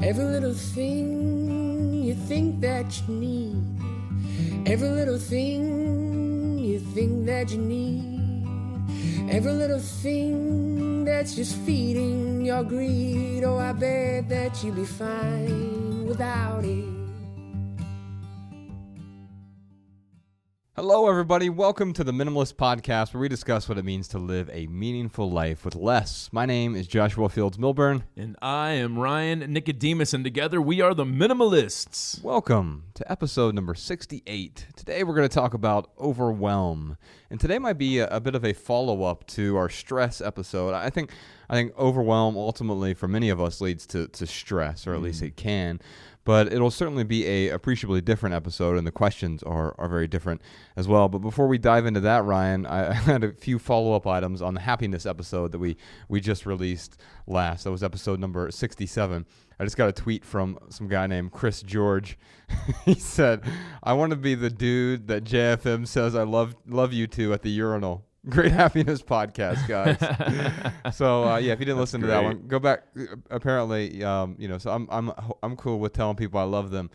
Every little thing you think that you need. Every little thing you think that you need. Every little thing that's just feeding your greed. Oh, I bet that you'd be fine without it. Hello, everybody. Welcome to the Minimalist Podcast, where we discuss what it means to live a meaningful life with less. My name is Joshua Fields Milburn. And I am Ryan Nicodemus, and together we are the Minimalists. Welcome to episode number 68. Today we're going to talk about Overwhelm. And today might be a bit of a follow-up to our stress episode. I think overwhelm ultimately for many of us leads to stress, or at least it can. But it'll certainly be a appreciably different episode, and the questions are very different as well. But before we dive into that, Ryan, I had a few follow-up items on the happiness episode that we just released last. That was episode number 67. I just got a tweet from some guy named Chris George. He said, "I want to be the dude that JFM says I love you to at the urinal." Great happiness podcast, guys. So yeah, if you didn't listen to that one, go back. Apparently, so I'm cool with telling people I love them,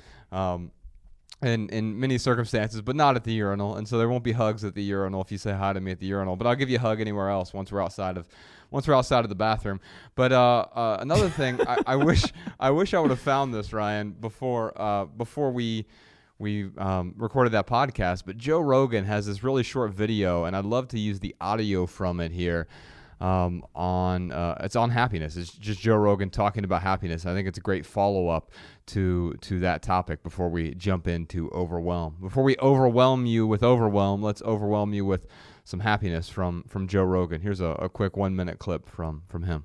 in many circumstances, but not at the urinal. And so there won't be hugs at the urinal if you say hi to me at the urinal. But I'll give you a hug anywhere else once we're outside of the bathroom. But another thing, I wish I would have found this, Ryan, before we recorded that podcast, but Joe Rogan has this really short video, and I'd love to use the audio from it here. It's on happiness. It's just Joe Rogan talking about happiness. I think it's a great follow-up to that topic before we jump into Overwhelm. Before we overwhelm you with Overwhelm, let's overwhelm you with some happiness from Joe Rogan. Here's a quick 1-minute clip from him.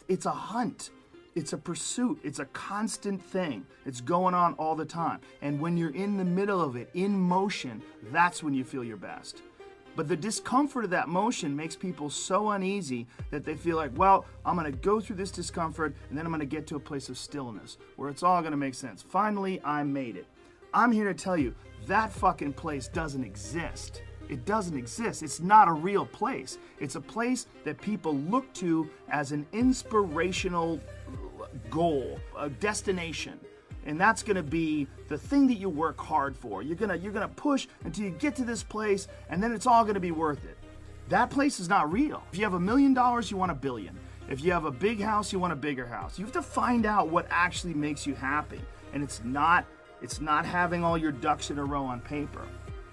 It's a hunt. It's a pursuit. It's a constant thing. It's going on all the time. And when you're in the middle of it, in motion, that's when you feel your best. But the discomfort of that motion makes people so uneasy that they feel like, well, I'm going to go through this discomfort and then I'm going to get to a place of stillness where it's all going to make sense. Finally, I made it. I'm here to tell you that fucking place doesn't exist. It doesn't exist. It's not a real place. It's a place that people look to as an inspirational goal, a destination. And that's going to be the thing that you work hard for. You're going to push until you get to this place, and then it's all going to be worth it. That place is not real. If you have $1 million, you want $1 billion. If you have a big house, you want a bigger house. You have to find out what actually makes you happy. And it's not having all your ducks in a row on paper.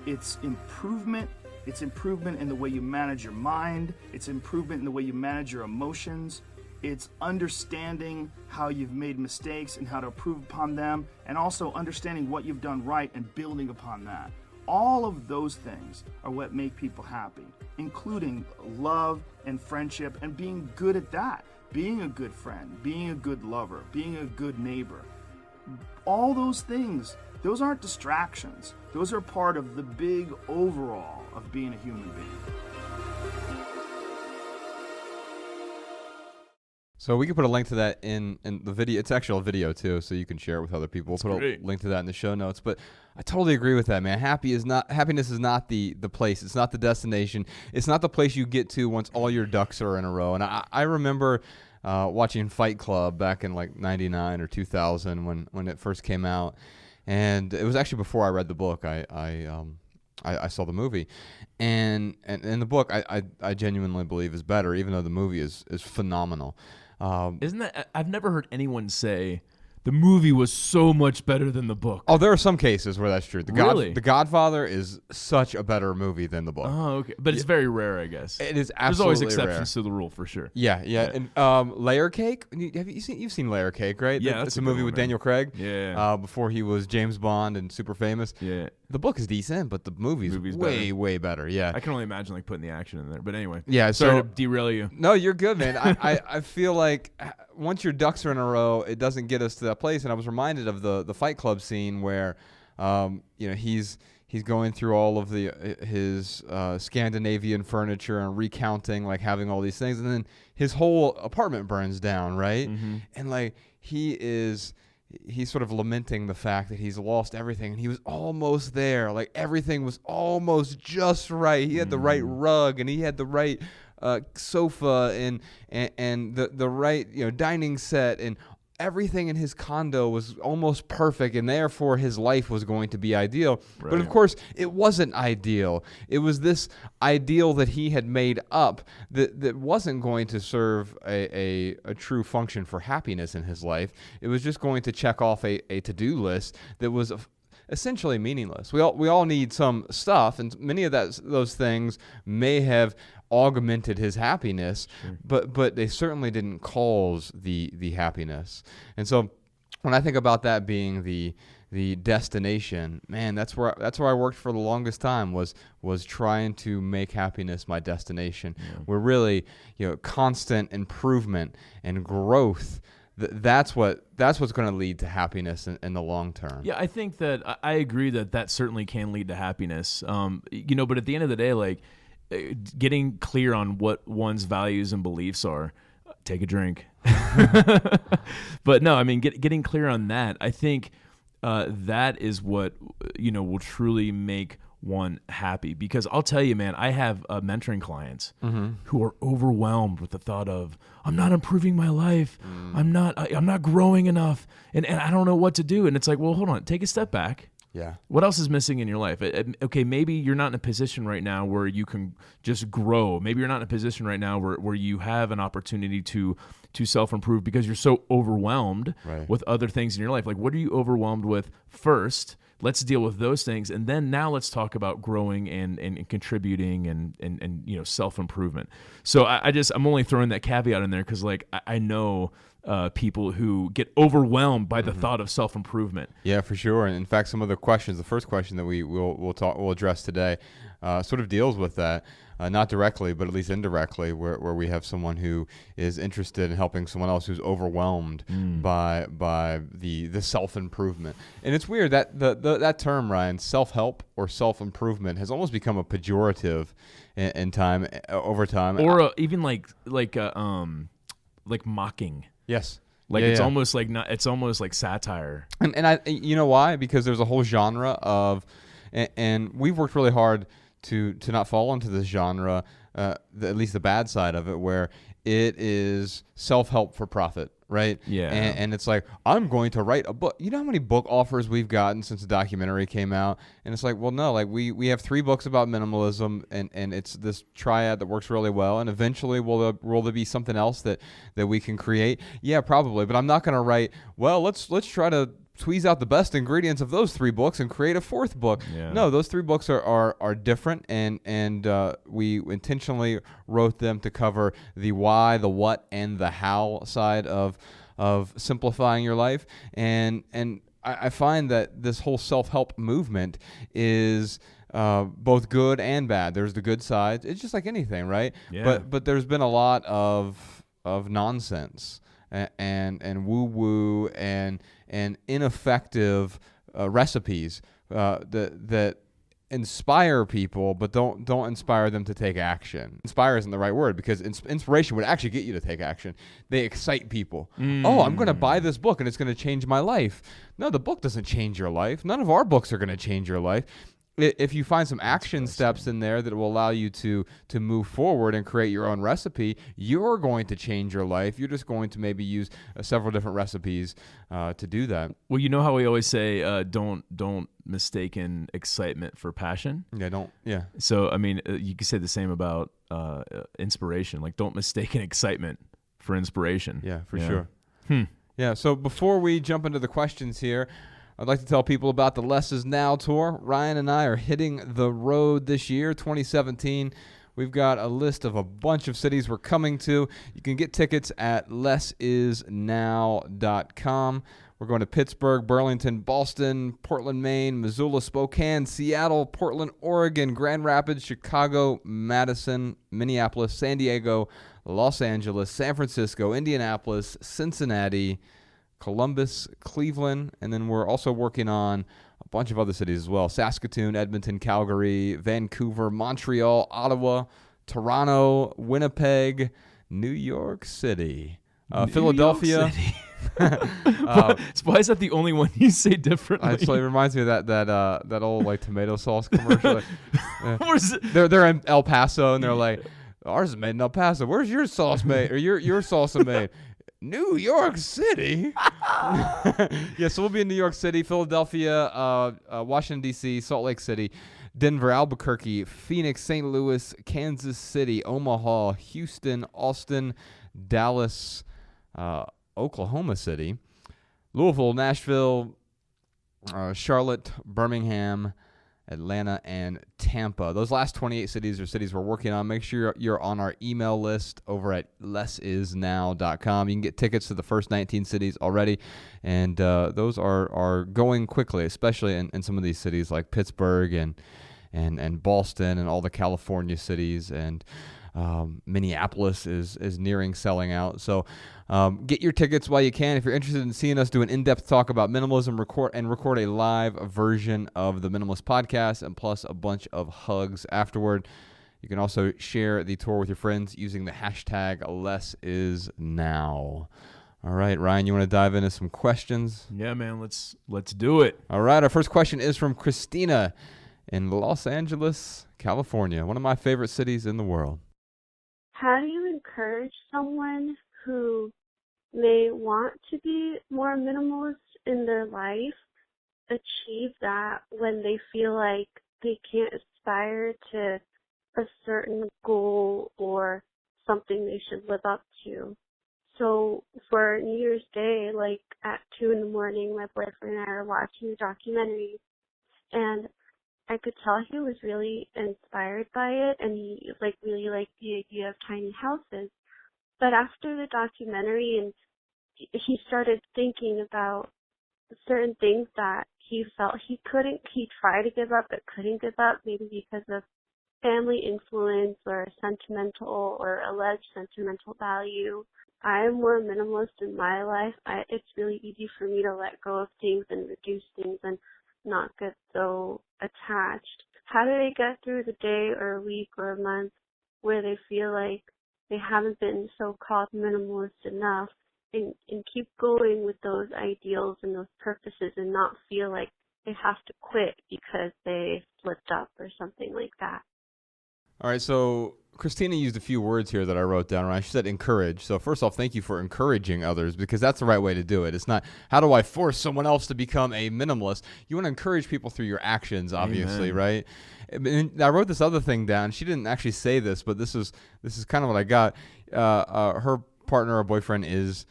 It's improvement. It's improvement in the way you manage your mind. It's improvement in the way you manage your emotions. It's understanding how you've made mistakes and how to improve upon them, and also understanding what you've done right and building upon that. All of those things are what make people happy, including love and friendship and being good at that. Being a good friend, being a good lover, being a good neighbor. All those things, those aren't distractions. Those are part of the big overall of being a human being. So we can put a link to that in the video. It's actually a video too, so you can share it with other people. We'll put a link to that in the show notes. But I totally agree with that, man. Happiness is not the place. It's not the destination. It's not the place you get to once all your ducks are in a row. And I remember watching Fight Club back in like 99 or 2000 when it first came out. And it was actually before I read the book. I saw the movie, and the book I genuinely believe is better, even though the movie is phenomenal. Isn't that? I've never heard anyone say the movie was so much better than the book. Oh, there are some cases where that's true. Really? The Godfather is such a better movie than the book. Oh, okay. But it's very rare, I guess. It is absolutely There's always rare. exceptions to the rule, for sure. Yeah. And Layer Cake. You've seen Layer Cake, right? Yeah, it's a movie with Daniel Craig. Yeah. Before he was James Bond and super famous. Yeah. The book is decent, but the movie's way better. Yeah. I can only imagine like putting the action in there. But anyway. Yeah. Sorry to derail you. No, you're good, man. I feel like once your ducks are in a row, it doesn't get us to that place. And I was reminded of the Fight Club scene where, he's going through all of his Scandinavian furniture and recounting, like having all these things, and then his whole apartment burns down, right? Mm-hmm. And like he's sort of lamenting the fact that he's lost everything, and he was almost there. Like everything was almost just right. He had the right rug, and he had the right sofa, and the right dining set, and everything in his condo was almost perfect, and therefore his life was going to be ideal. Right. But of course, it wasn't ideal. It was this ideal that he had made up that wasn't going to serve a true function for happiness in his life. It was just going to check off a to-do list that was essentially meaningless. We all need some stuff, and many of those things may have augmented his happiness, but they certainly didn't cause the happiness. And so when I think about that being the destination, man, that's where I worked for the longest time, was trying to make happiness my destination. Where really, constant improvement and growth, that's what's going to lead to happiness in the long term. Yeah, I think that I agree that certainly can lead to happiness. But at the end of the day, like, getting clear on what one's values and beliefs are. Take a drink. But no, I mean, getting clear on that, I think that is what will truly make one happy. Because I'll tell you, man, I have mentoring clients who are overwhelmed with the thought of, I'm not improving my life. I'm not growing enough, and I don't know what to do. And it's like, well, hold on, take a step back. Yeah. What else is missing in your life? Okay, maybe you're not in a position right now where you can just grow. Maybe you're not in a position right now where you have an opportunity to self-improve because you're so overwhelmed with other things in your life. Like, what are you overwhelmed with first? Let's deal with those things, and then now let's talk about growing and contributing and self-improvement. So I'm only throwing that caveat in there because, like, I know people who get overwhelmed by the thought of self-improvement. Yeah, for sure. And in fact, some of the questions, the first question that we'll address today, sort of deals with that, not directly, but at least indirectly, where we have someone who is interested in helping someone else who's overwhelmed by the self-improvement. And it's weird that that term, Ryan, self-help or self-improvement, has almost become a pejorative in time, over time, or even like mocking. Yes. Like it's almost like not. It's almost like satire. And I, you know why? Because there's a whole genre of, and we've worked really hard to not fall into this genre, at least the bad side of it, where it is self-help for profit, right? Yeah. And it's like, I'm going to write a book. You know how many book offers we've gotten since the documentary came out? And it's like, well, no, like we have 3 books about minimalism, and it's this triad that works really well. And eventually will there be something else that we can create? Yeah, probably. But I'm not going to write, well, let's try to squeeze out the best ingredients of those 3 books and create a 4th book. Yeah. No, those 3 books are different, and we intentionally wrote them to cover the why, the what, and the how side of simplifying your life. And I find that this whole self-help movement is both good and bad. There's the good side. It's just like anything, right? Yeah. But there's been a lot of nonsense and woo-woo and ineffective recipes that inspire people, but don't inspire them to take action. Inspire isn't the right word, because inspiration would actually get you to take action. They excite people. Oh, I'm going to buy this book and it's going to change my life. No, the book doesn't change your life. None of our books are going to change your life. If you find some action steps in there that will allow you to move forward and create your own recipe, you're going to change your life. You're just going to maybe use several different recipes to do that. Well, you know how we always say, don't mistaken excitement for passion. Yeah. So I mean, you could say the same about inspiration. Like, don't mistake an excitement for inspiration. Yeah, for sure. Yeah. So before we jump into the questions here, I'd like to tell people about the Less Is Now tour. Ryan and I are hitting the road this year, 2017. We've got a list of a bunch of cities we're coming to. You can get tickets at lessisnow.com. We're going to Pittsburgh, Burlington, Boston, Portland, Maine, Missoula, Spokane, Seattle, Portland, Oregon, Grand Rapids, Chicago, Madison, Minneapolis, San Diego, Los Angeles, San Francisco, Indianapolis, Cincinnati, Columbus, Cleveland, and then we're also working on a bunch of other cities as well: Saskatoon, Edmonton, Calgary, Vancouver, Montreal, Ottawa, Toronto, Winnipeg, New York City, Philadelphia. Why is that the only one you say differently? It reminds me of that old like tomato sauce commercial. Where's it? They're in El Paso and they're like, ours is made in El Paso. Where's your sauce made? Or your salsa made? New York City. Yeah, so we'll be in New York City, Philadelphia, Washington, D.C., Salt Lake City, Denver, Albuquerque, Phoenix, St. Louis, Kansas City, Omaha, Houston, Austin, Dallas, Oklahoma City, Louisville, Nashville, Charlotte, Birmingham, Atlanta, and Tampa. Those last 28 cities are cities we're working on. Make sure you're on our email list over at lessisnow.com. You can get tickets to the first 19 cities already, and those are going quickly, especially in some of these cities like Pittsburgh and Boston and all the California cities, and Minneapolis is nearing selling out. So get your tickets while you can. If you're interested in seeing us do an in-depth talk about minimalism, record a live version of the Minimalist podcast, and plus a bunch of hugs afterward. You can also share the tour with your friends using the hashtag #LessIsNow. All right, Ryan, you want to dive into some questions? Yeah, man, let's do it. All right, our first question is from Christina in Los Angeles, California, one of my favorite cities in the world. How do you encourage someone who may want to be more minimalist in their life achieve that when they feel like they can't aspire to a certain goal or something they should live up to? So for New Year's Day, like at 2 a.m, my boyfriend and I are watching a documentary, and I could tell he was really inspired by it, and he really liked the idea of tiny houses. But after the documentary, and he started thinking about certain things that he felt he tried to give up but couldn't give up, maybe because of family influence or sentimental or alleged sentimental value. I'm more minimalist in my life. It's really easy for me to let go of things and reduce things and not get so attached. How do they get through the day or a week or a month where they feel like they haven't been so-called minimalist enough and keep going with those ideals and those purposes and not feel like they have to quit because they slipped up or something like that? All right, so Christina used a few words here that I wrote down, right? She said encourage. So first off, thank you for encouraging others, because that's the right way to do it. It's not, how do I force someone else to become a minimalist? You want to encourage people through your actions, obviously, Amen. right? And I wrote this other thing down. She didn't actually say this, but this is kind of what I got. Her partner or boyfriend is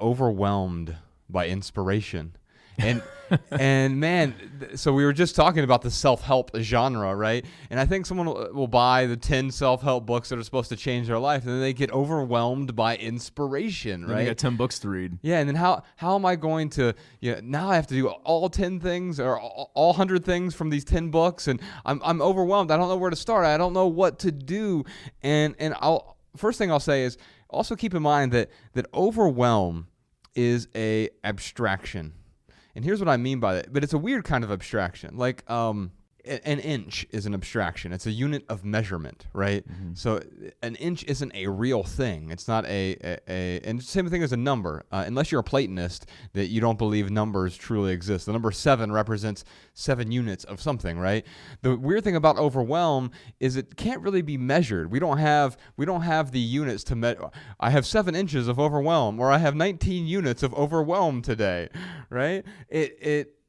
overwhelmed by inspiration. And man, so we were just talking about the self-help genre, right? And I think someone will buy the 10 self-help books that are supposed to change their life, and then they get overwhelmed by inspiration, right? You got 10 books to read. Yeah, and then how am I going to, now I have to do all 10 things or all 100 things from these 10 books, and I'm overwhelmed. I don't know where to start. I don't know what to do. And first thing I'll say is also keep in mind that overwhelm is a abstraction. And here's what I mean by that. But it's a weird kind of abstraction. Like an inch is an abstraction. It's a unit of measurement, right? Mm-hmm. So an inch isn't a real thing. It's not and same thing as a number. Unless you're a Platonist, that you don't believe numbers truly exist. The number 7 represents 7 units of something, right? The weird thing about overwhelm is it can't really be measured. We don't have the units to measure. I have 7 inches of overwhelm, or I have 19 units of overwhelm today, right?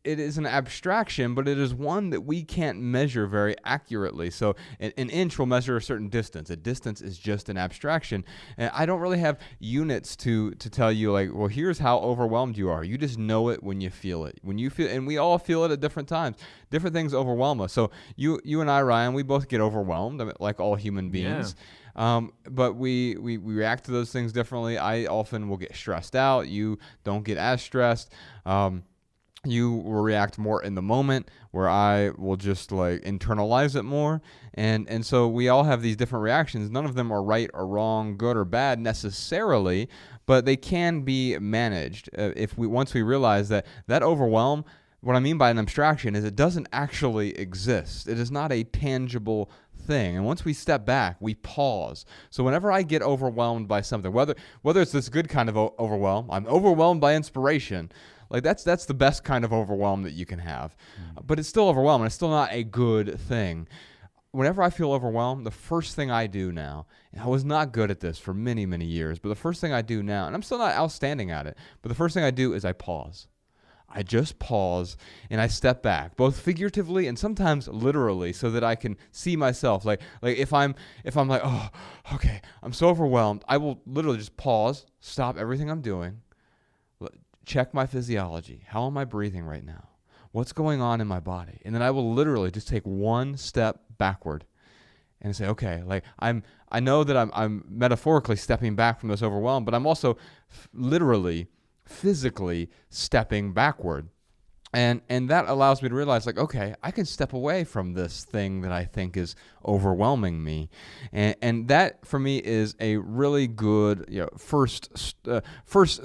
It is an abstraction, but it is one that we can't measure very accurately. So an inch will measure a certain distance. A distance is just an abstraction. And I don't really have units to tell you, like, well, here's how overwhelmed you are. You just know it when you feel it. When you feel, and we all feel it at different times. Different things overwhelm us. So you and I, Ryan, we both get overwhelmed, like all human beings. Yeah. But we react to those things differently. I often will get stressed out. You don't get as stressed. You will react more in the moment, where I will just like internalize it more. And so we all have these different reactions. None of them are right or wrong, good or bad necessarily, but they can be managed once we realize that overwhelm. What I mean by an abstraction is it doesn't actually exist. It is not a tangible thing. And once we step back, we pause. So whenever I get overwhelmed by something, whether it's this good kind of overwhelm, I'm overwhelmed by inspiration. Like that's the best kind of overwhelm that you can have. But it's still overwhelming. It's still not a good thing. whenever I feel overwhelmed, the first thing I do now, and I was not good at this for many, many years, but the first thing I do now, and I'm still not outstanding at it, but the first thing I do is I pause. I just pause and I step back, both figuratively and sometimes literally, so that I can see myself. Like if I'm like, oh, okay, I'm so overwhelmed, I will literally just pause, stop everything I'm doing, check my physiology. How am I breathing right now? What's going on in my body? And then I will literally just take one step backward and say, okay, like I know that I'm metaphorically stepping back from this overwhelm, but I'm also literally physically stepping backward. And that allows me to realize, like, okay, I can step away from this thing that I think is overwhelming me. And that, for me, is a really good first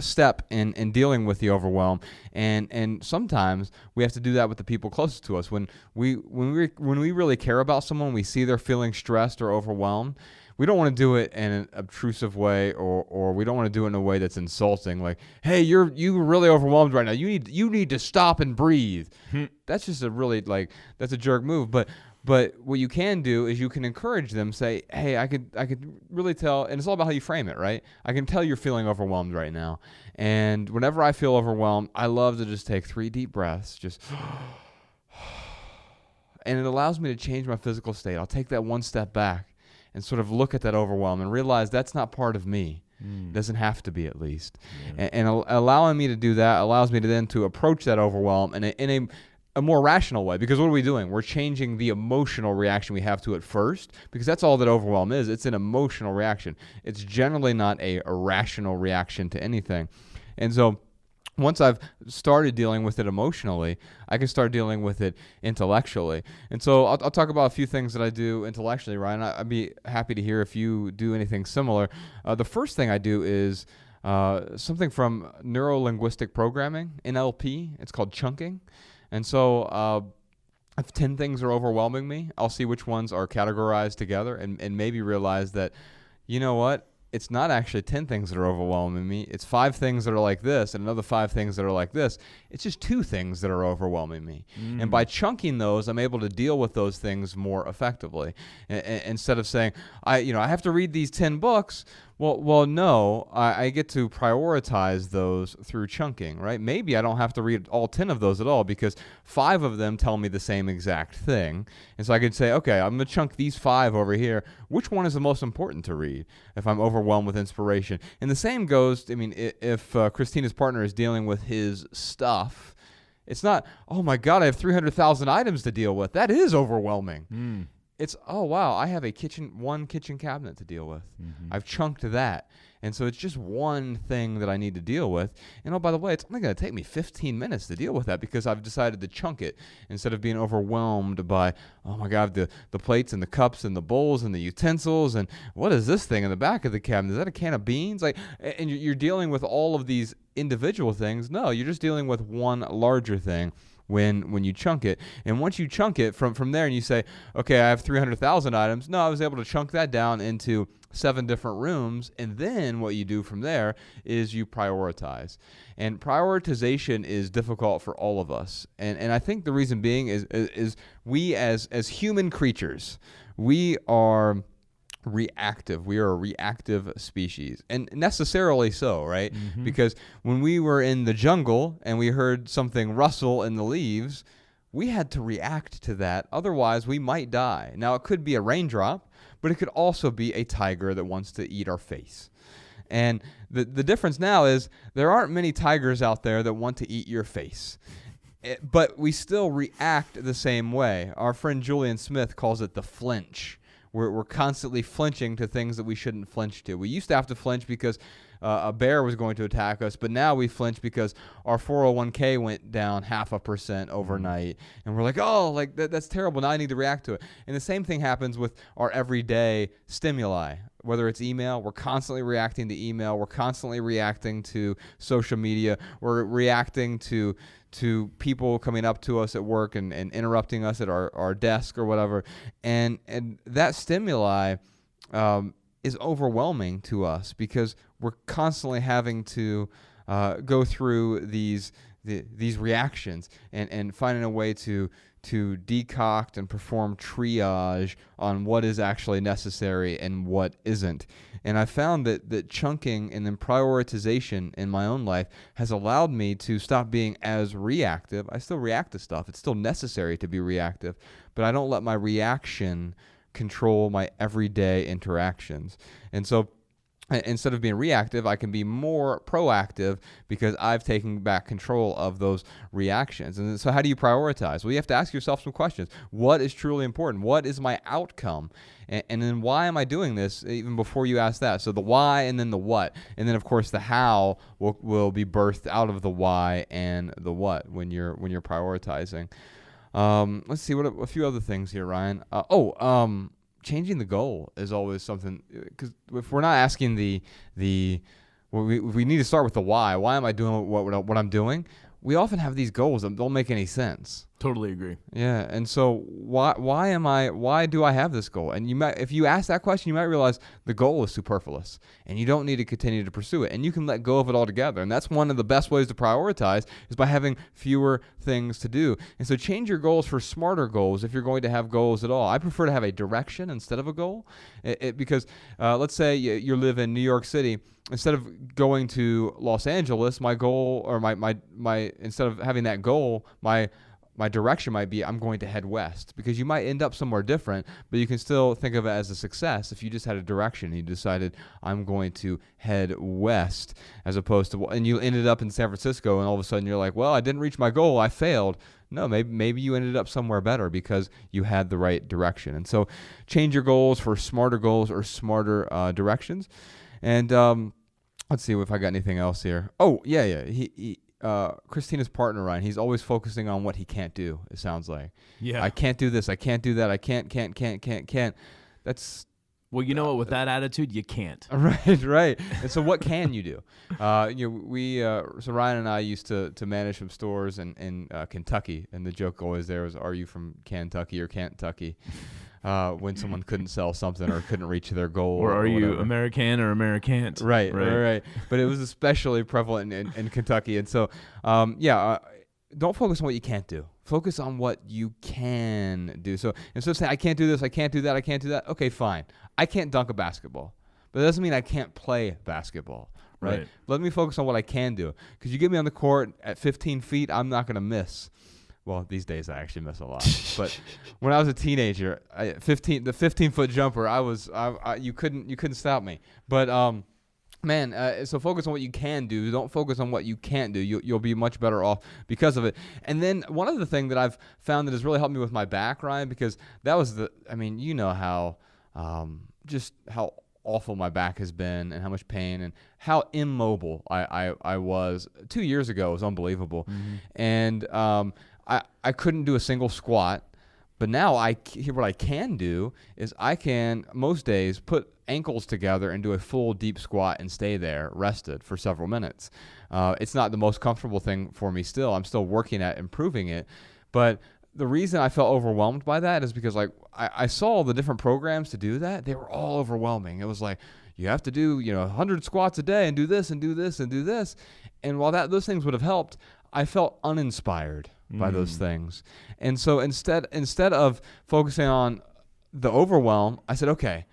step in dealing with the overwhelm. And sometimes we have to do that with the people closest to us. When we really care about someone, we see they're feeling stressed or overwhelmed, we don't want to do it in an obtrusive way, or we don't want to do it in a way that's insulting. Like, hey, you're really overwhelmed right now. You need to stop and breathe. That's just a really that's a jerk move. But what you can do is you can encourage them. Say, hey, I could really tell, and it's all about how you frame it, right? I can tell you're feeling overwhelmed right now. And whenever I feel overwhelmed, I love to just take 3 deep breaths, just. And it allows me to change my physical state. I'll take that one step back and sort of look at that overwhelm and realize that's not part of me. It doesn't have to be, at least. Yeah. And allowing me to do that allows me to then to approach that overwhelm in a more rational way. Because what are we doing? We're changing the emotional reaction we have to it first, because that's all that overwhelm is. It's an emotional reaction. It's generally not a rational reaction to anything. And so once I've started dealing with it emotionally, I can start dealing with it intellectually. And so I'll talk about a few things that I do intellectually, Ryan. I'd be happy to hear if you do anything similar. The first thing I do is something from neuro-linguistic programming, NLP. It's called chunking. And so if 10 things are overwhelming me, I'll see which ones are categorized together and maybe realize that, you know what? It's not actually 10 things that are overwhelming me. It's 5 things that are like this and another 5 things that are like this. It's just 2 things that are overwhelming me. And by chunking those, I'm able to deal with those things more effectively. Instead of saying, I have to read these 10 books. Well, no, I get to prioritize those through chunking, right? Maybe I don't have to read all 10 of those at all, because 5 of them tell me the same exact thing. And so I could say, okay, I'm going to chunk these 5 over here. Which one is the most important to read if I'm overwhelmed with inspiration? And the same goes, if Christina's partner is dealing with his stuff, it's not, oh my God, I have 300,000 items to deal with. That is overwhelming. It's, oh, wow, I have one kitchen cabinet to deal with. I've chunked that. And so it's just one thing that I need to deal with. And, oh, by the way, it's only going to take me 15 minutes to deal with that, because I've decided to chunk it instead of being overwhelmed by, oh, my God, the plates and the cups and the bowls and the utensils. And what is this thing in the back of the cabinet? Is that a can of beans? And you're dealing with all of these individual things. No, you're just dealing with one larger thing when you chunk it. And once you chunk it from there and you say, okay, I have 300,000 items. No, I was able to chunk that down into 7 different rooms. And then what you do from there is you prioritize. And prioritization is difficult for all of us. And I think the reason being is we as human creatures, we are reactive. We are a reactive species, and necessarily so, right? Because when we were in the jungle and we heard something rustle in the leaves, we had to react to that. Otherwise, we might die. Now, it could be a raindrop, but it could also be a tiger that wants to eat our face. And the difference now is there aren't many tigers out there that want to eat your face. But we still react the same way. Our friend Julian Smith calls it the flinch. We're constantly flinching to things that we shouldn't flinch to. We used to have to flinch because a bear was going to attack us, but now we flinch because our 401k went down 0.5% overnight, and we're like, oh, that's terrible. Now I need to react to it. And the same thing happens with our everyday stimuli. Whether it's email, we're constantly reacting to email. We're constantly reacting to social media. We're reacting to people coming up to us at work and interrupting us at our desk or whatever. And that stimuli is overwhelming to us, because we're constantly having to go through these these reactions and finding a way to decoct and perform triage on what is actually necessary and what isn't. And I found that chunking and then prioritization in my own life has allowed me to stop being as reactive. I still react to stuff. It's still necessary to be reactive, but I don't let my reaction control my everyday interactions. And so instead of being reactive, I can be more proactive because I've taken back control of those reactions. And so how do you prioritize? Well, you have to ask yourself some questions. What is truly important? What is my outcome? And then why am I doing this even before you ask that? So the why and then the what. And then, of course, the how will be birthed out of the why and the what when you're prioritizing. Let's see, what a few other things here, Ryan. Changing the goal is always something, because if we're not asking we need to start with the why. Why am I doing what I'm doing? We often have these goals that don't make any sense. Totally agree. Yeah, and so why do I have this goal? And if you ask that question, you might realize the goal is superfluous, and you don't need to continue to pursue it, and you can let go of it altogether. And that's one of the best ways to prioritize, is by having fewer things to do. And so change your goals for smarter goals if you're going to have goals at all. I prefer to have a direction instead of a goal, because let's say you live in New York City. Instead of going to Los Angeles, my goal, or my instead of having that goal, my direction might be I'm going to head west, because you might end up somewhere different, but you can still think of it as a success if you just had a direction and you decided I'm going to head west, as opposed to, and you ended up in San Francisco and all of a sudden you're like, well, I didn't reach my goal, I failed. No, maybe you ended up somewhere better because you had the right direction. And so change your goals for smarter goals or smarter directions. And let's see if I got anything else here. Oh, yeah. Christina's partner, Ryan, he's always focusing on what he can't do, it sounds like. Yeah. I can't do this. I can't do that. I can't. That's... Well, you know what? With that attitude, you can't. Right. And so what can you do? So Ryan and I used to manage some stores in Kentucky, and the joke always there was, are you from Kentucky or Kentucky? When someone couldn't sell something or couldn't reach their goal. Or are you American or Americant? Right. But it was especially prevalent in Kentucky. And so, don't focus on what you can't do. Focus on what you can do. So instead of saying, I can't do this, I can't do that, I can't do that, okay, fine. I can't dunk a basketball. But that doesn't mean I can't play basketball, right? Let me focus on what I can do. Because you get me on the court at 15 feet, I'm not going to miss. Well, these days I actually miss a lot. But when I was a teenager, the 15-foot jumper, you couldn't stop me. But so focus on what you can do. Don't focus on what you can't do. You'll be much better off because of it. And then one other thing that I've found that has really helped me with my back, Ryan, because that was you know how just how awful my back has been and how much pain and how immobile I was 2 years ago. It was unbelievable. Mm-hmm. And I couldn't do a single squat, but now what I can do is I can most days put ankles together and do a full deep squat and stay there rested for several minutes. It's not the most comfortable thing for me still. I'm still working at improving it, but the reason I felt overwhelmed by that is because I saw the different programs to do that. They were all overwhelming. It was like, you have to do 100 squats a day and do this and do this and do this. And while those things would have helped, I felt uninspired by those things. And so instead of focusing on the overwhelm, I said, okay,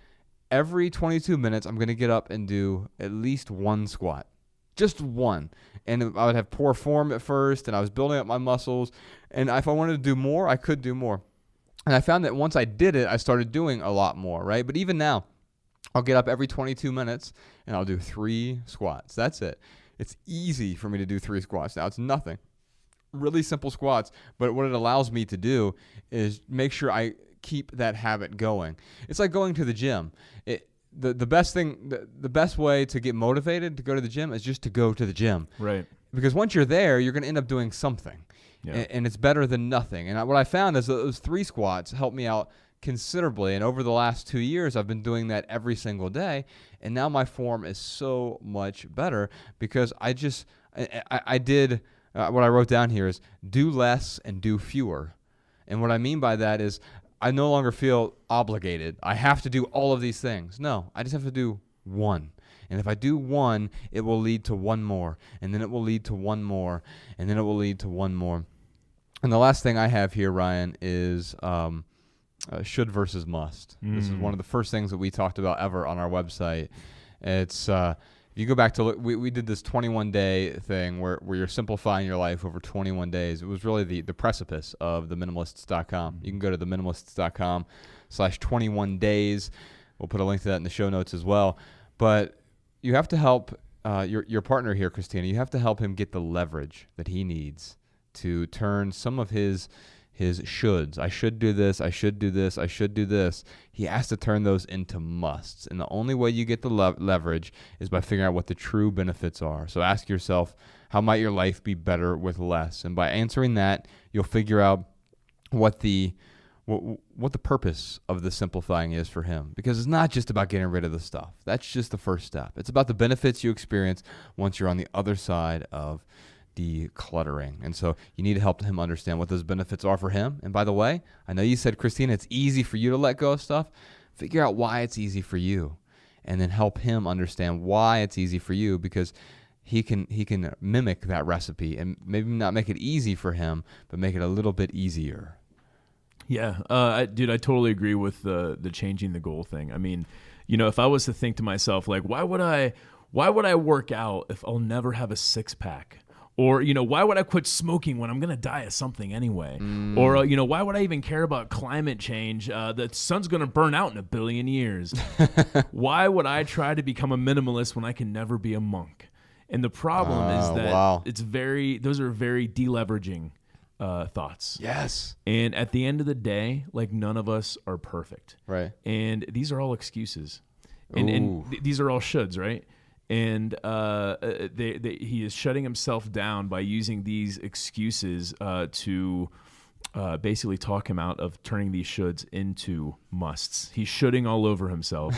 every 22 minutes, I'm going to get up and do at least one squat. Just one. And I would have poor form at first, and I was building up my muscles. And if I wanted to do more, I could do more. And I found that once I did it, I started doing a lot more, right? But even now, I'll get up every 22 minutes, and I'll do 3 squats. That's it. It's easy for me to do 3 squats now. It's nothing. Really simple squats, but what it allows me to do is make sure I keep that habit going. It's like going to the gym. The best way to get motivated to go to the gym is just to go to the gym. Right. Because once you're there, you're going to end up doing something. Yeah. And it's better than nothing. And what I found is those 3 squats helped me out considerably. And over the last 2 years, I've been doing that every single day. And now my form is so much better because I did what I wrote down here is do less and do fewer. And what I mean by that is I no longer feel obligated. I have to do all of these things. No, I just have to do one. And if I do one, it will lead to one more, and then it will lead to one more, and then it will lead to one more. And the last thing I have here, Ryan, is should versus must. This is one of the first things that we talked about ever on our website. It's if you go back to look, we did this 21-day thing where you're simplifying your life over 21 days. It was really the precipice of the minimalists.com. You can go to the minimalists.com/21 days. We'll put a link to that in the show notes as well. But you have to help your partner here, Christina. You have to help him get the leverage that he needs to turn some of his shoulds. I should do this. I should do this. I should do this. He has to turn those into musts. And the only way you get the leverage is by figuring out what the true benefits are. So ask yourself, how might your life be better with less? And by answering that, you'll figure out what the purpose of the simplifying is for him. Because it's not just about getting rid of the stuff. That's just the first step. It's about the benefits you experience once you're on the other side of decluttering. And so you need to help him understand what those benefits are for him. And by the way, I know you said, Christina, it's easy for you to let go of stuff. Figure out why it's easy for you, and then help him understand why it's easy for you, because he can mimic that recipe and maybe not make it easy for him, but make it a little bit easier. Yeah, dude, I totally agree with the changing the goal thing. I mean, if I was to think to myself, like, why would I work out if I'll never have a six-pack? Or, why would I quit smoking when I'm going to die of something anyway? Or, why would I even care about climate change? The sun's going to burn out in 1 billion years. Why would I try to become a minimalist when I can never be a monk? And the problem is that those are very deleveraging thoughts. Yes. And at the end of the day, like, none of us are perfect. Right. And these are all excuses. And these are all shoulds, right? And he is shutting himself down by using these excuses to basically talk him out of turning these shoulds into musts. He's shoulding all over himself.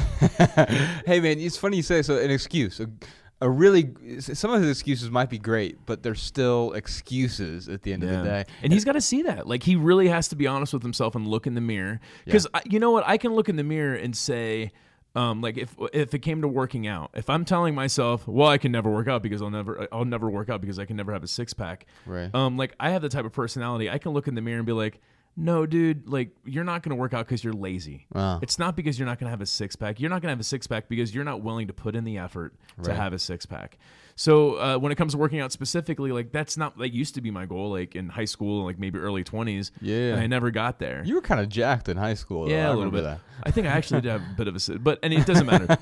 Hey, man, it's funny you say so. An excuse. Some of his excuses might be great, but they're still excuses at the end of the day. And he's got to see that. Like, he really has to be honest with himself and look in the mirror. Because you know what? I can look in the mirror and say, like, if it came to working out, if I'm telling myself, well, I can never work out because I'll never work out because I can never have a six-pack. Right. Like, I have the type of personality, I can look in the mirror and be like, no, dude, like, you're not going to work out because you're lazy. Wow. It's not because you're not going to have a six-pack. You're not going to have a six-pack because you're not willing to put in the effort to have a six-pack. So when it comes to working out specifically, like, that used to be my goal, like, in high school, like, maybe early 20s. Yeah. And I never got there. You were kind of jacked in high school, though. Yeah, a little bit. That. I think I actually did have a bit of and it doesn't matter.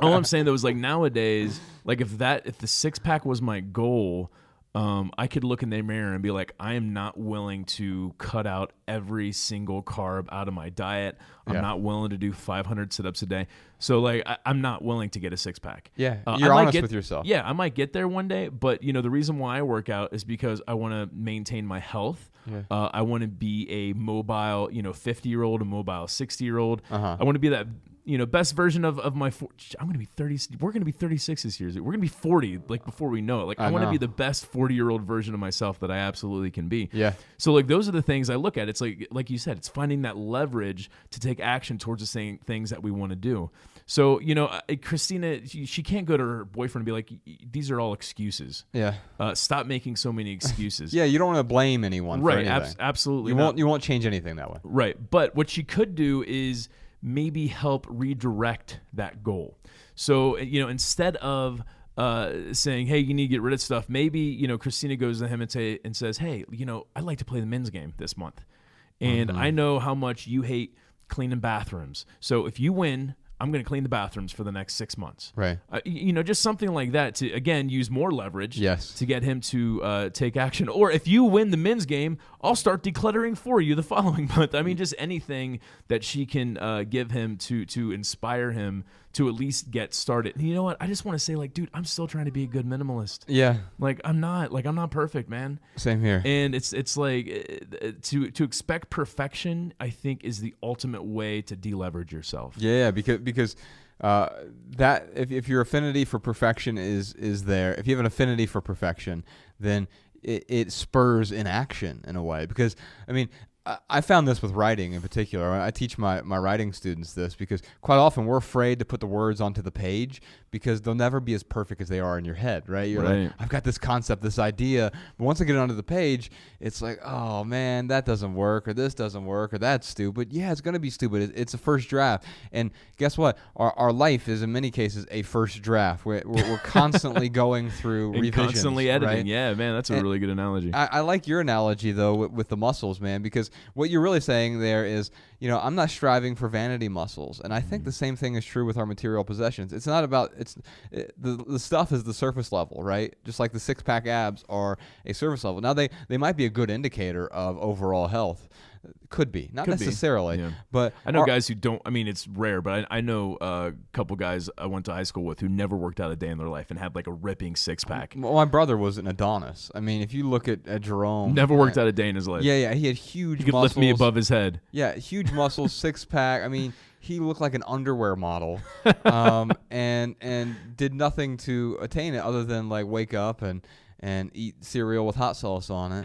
All I'm saying, though, is, like, nowadays, like, if the six-pack was my goal, I could look in the mirror and be like, I am not willing to cut out every single carb out of my diet. I'm not willing to do 500 sit-ups a day. So, like, I'm not willing to get a six-pack. Yeah, you're honest with yourself. Yeah, I might get there one day, but, the reason why I work out is because I want to maintain my health. Yeah. I want to be a mobile, 50-year-old, a mobile 60-year-old. I want to be that, best version of my. I'm going to be 30. We're going to be 36 this year. We're going to be 40, like, before we know it. Like, I want to be the best 40-year-old version of myself that I absolutely can be. Yeah. So, like, those are the things I look at. It's like you said, it's finding that leverage to take action towards the same things that we want to do. So, Christina, she can't go to her boyfriend and be like, these are all excuses. Yeah. Stop making so many excuses. Yeah, you don't want to blame anyone for anything. Absolutely You won't change anything that way. Right. But what she could do is maybe help redirect that goal. So, instead of saying, hey, you need to get rid of stuff, maybe, Christina goes to him and says, hey, I'd like to play the men's game this month. And I know how much you hate cleaning bathrooms. So if you win, I'm going to clean the bathrooms for the next 6 months. Right. Just something like that to, again, use more leverage to get him to take action. Or if you win the men's game, I'll start decluttering for you the following month. I mean, just anything that she can give him to inspire him to at least get started. And you know what? I just want to say, like, dude, I'm still trying to be a good minimalist. Yeah. Like, I'm not perfect, man. Same here. And it's like to expect perfection, I think, is the ultimate way to deleverage yourself. Yeah, because that if your affinity for perfection is there, if you have an affinity for perfection, then it spurs inaction in a way. Because, I mean, I found this with writing in particular. I teach my writing students this because quite often we're afraid to put the words onto the page because they'll never be as perfect as they are in your head, right? You're Right. like, I've got this concept, this idea, but once I get it onto the page, it's like, oh man, that doesn't work, or this doesn't work, or that's stupid. Yeah, it's going to be stupid. It's a first draft. And guess what? Our life is in many cases a first draft. We're constantly going through And revisions. constantly editing. Right? Yeah, man, that's a really good analogy. I like your analogy though with the muscles, man, because what you're really saying there is, I'm not striving for vanity muscles, and I think the same thing is true with our material possessions. It's not about the stuff is the surface level, right? Just like the 6-pack abs are a surface level. Now they might be a good indicator of overall health. Could be, not Could be. necessarily, Yeah. but I know guys who don't. I mean, it's rare, but I know a couple guys I went to high school with who never worked out a day in their life and had like a ripping 6-pack. Well, my brother was an Adonis. I mean, if you look at Jerome, Never worked out a day in his life. Yeah, he had huge. He could muscles. lift me above his head. Yeah, huge muscles, 6-pack. I mean, he looked like an underwear model, and did nothing to attain it other than like wake up and eat cereal with hot sauce on it.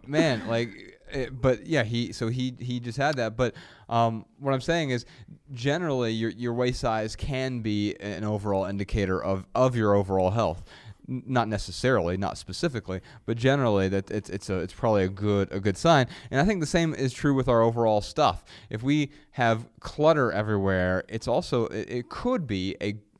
Man, like, but yeah, he just had that. But what I'm saying is, generally, your waist size can be an overall indicator of your overall health. Not necessarily, not specifically, but generally that it's probably a good sign. And I think the same is true with our overall stuff. If we have clutter everywhere, it's also it could be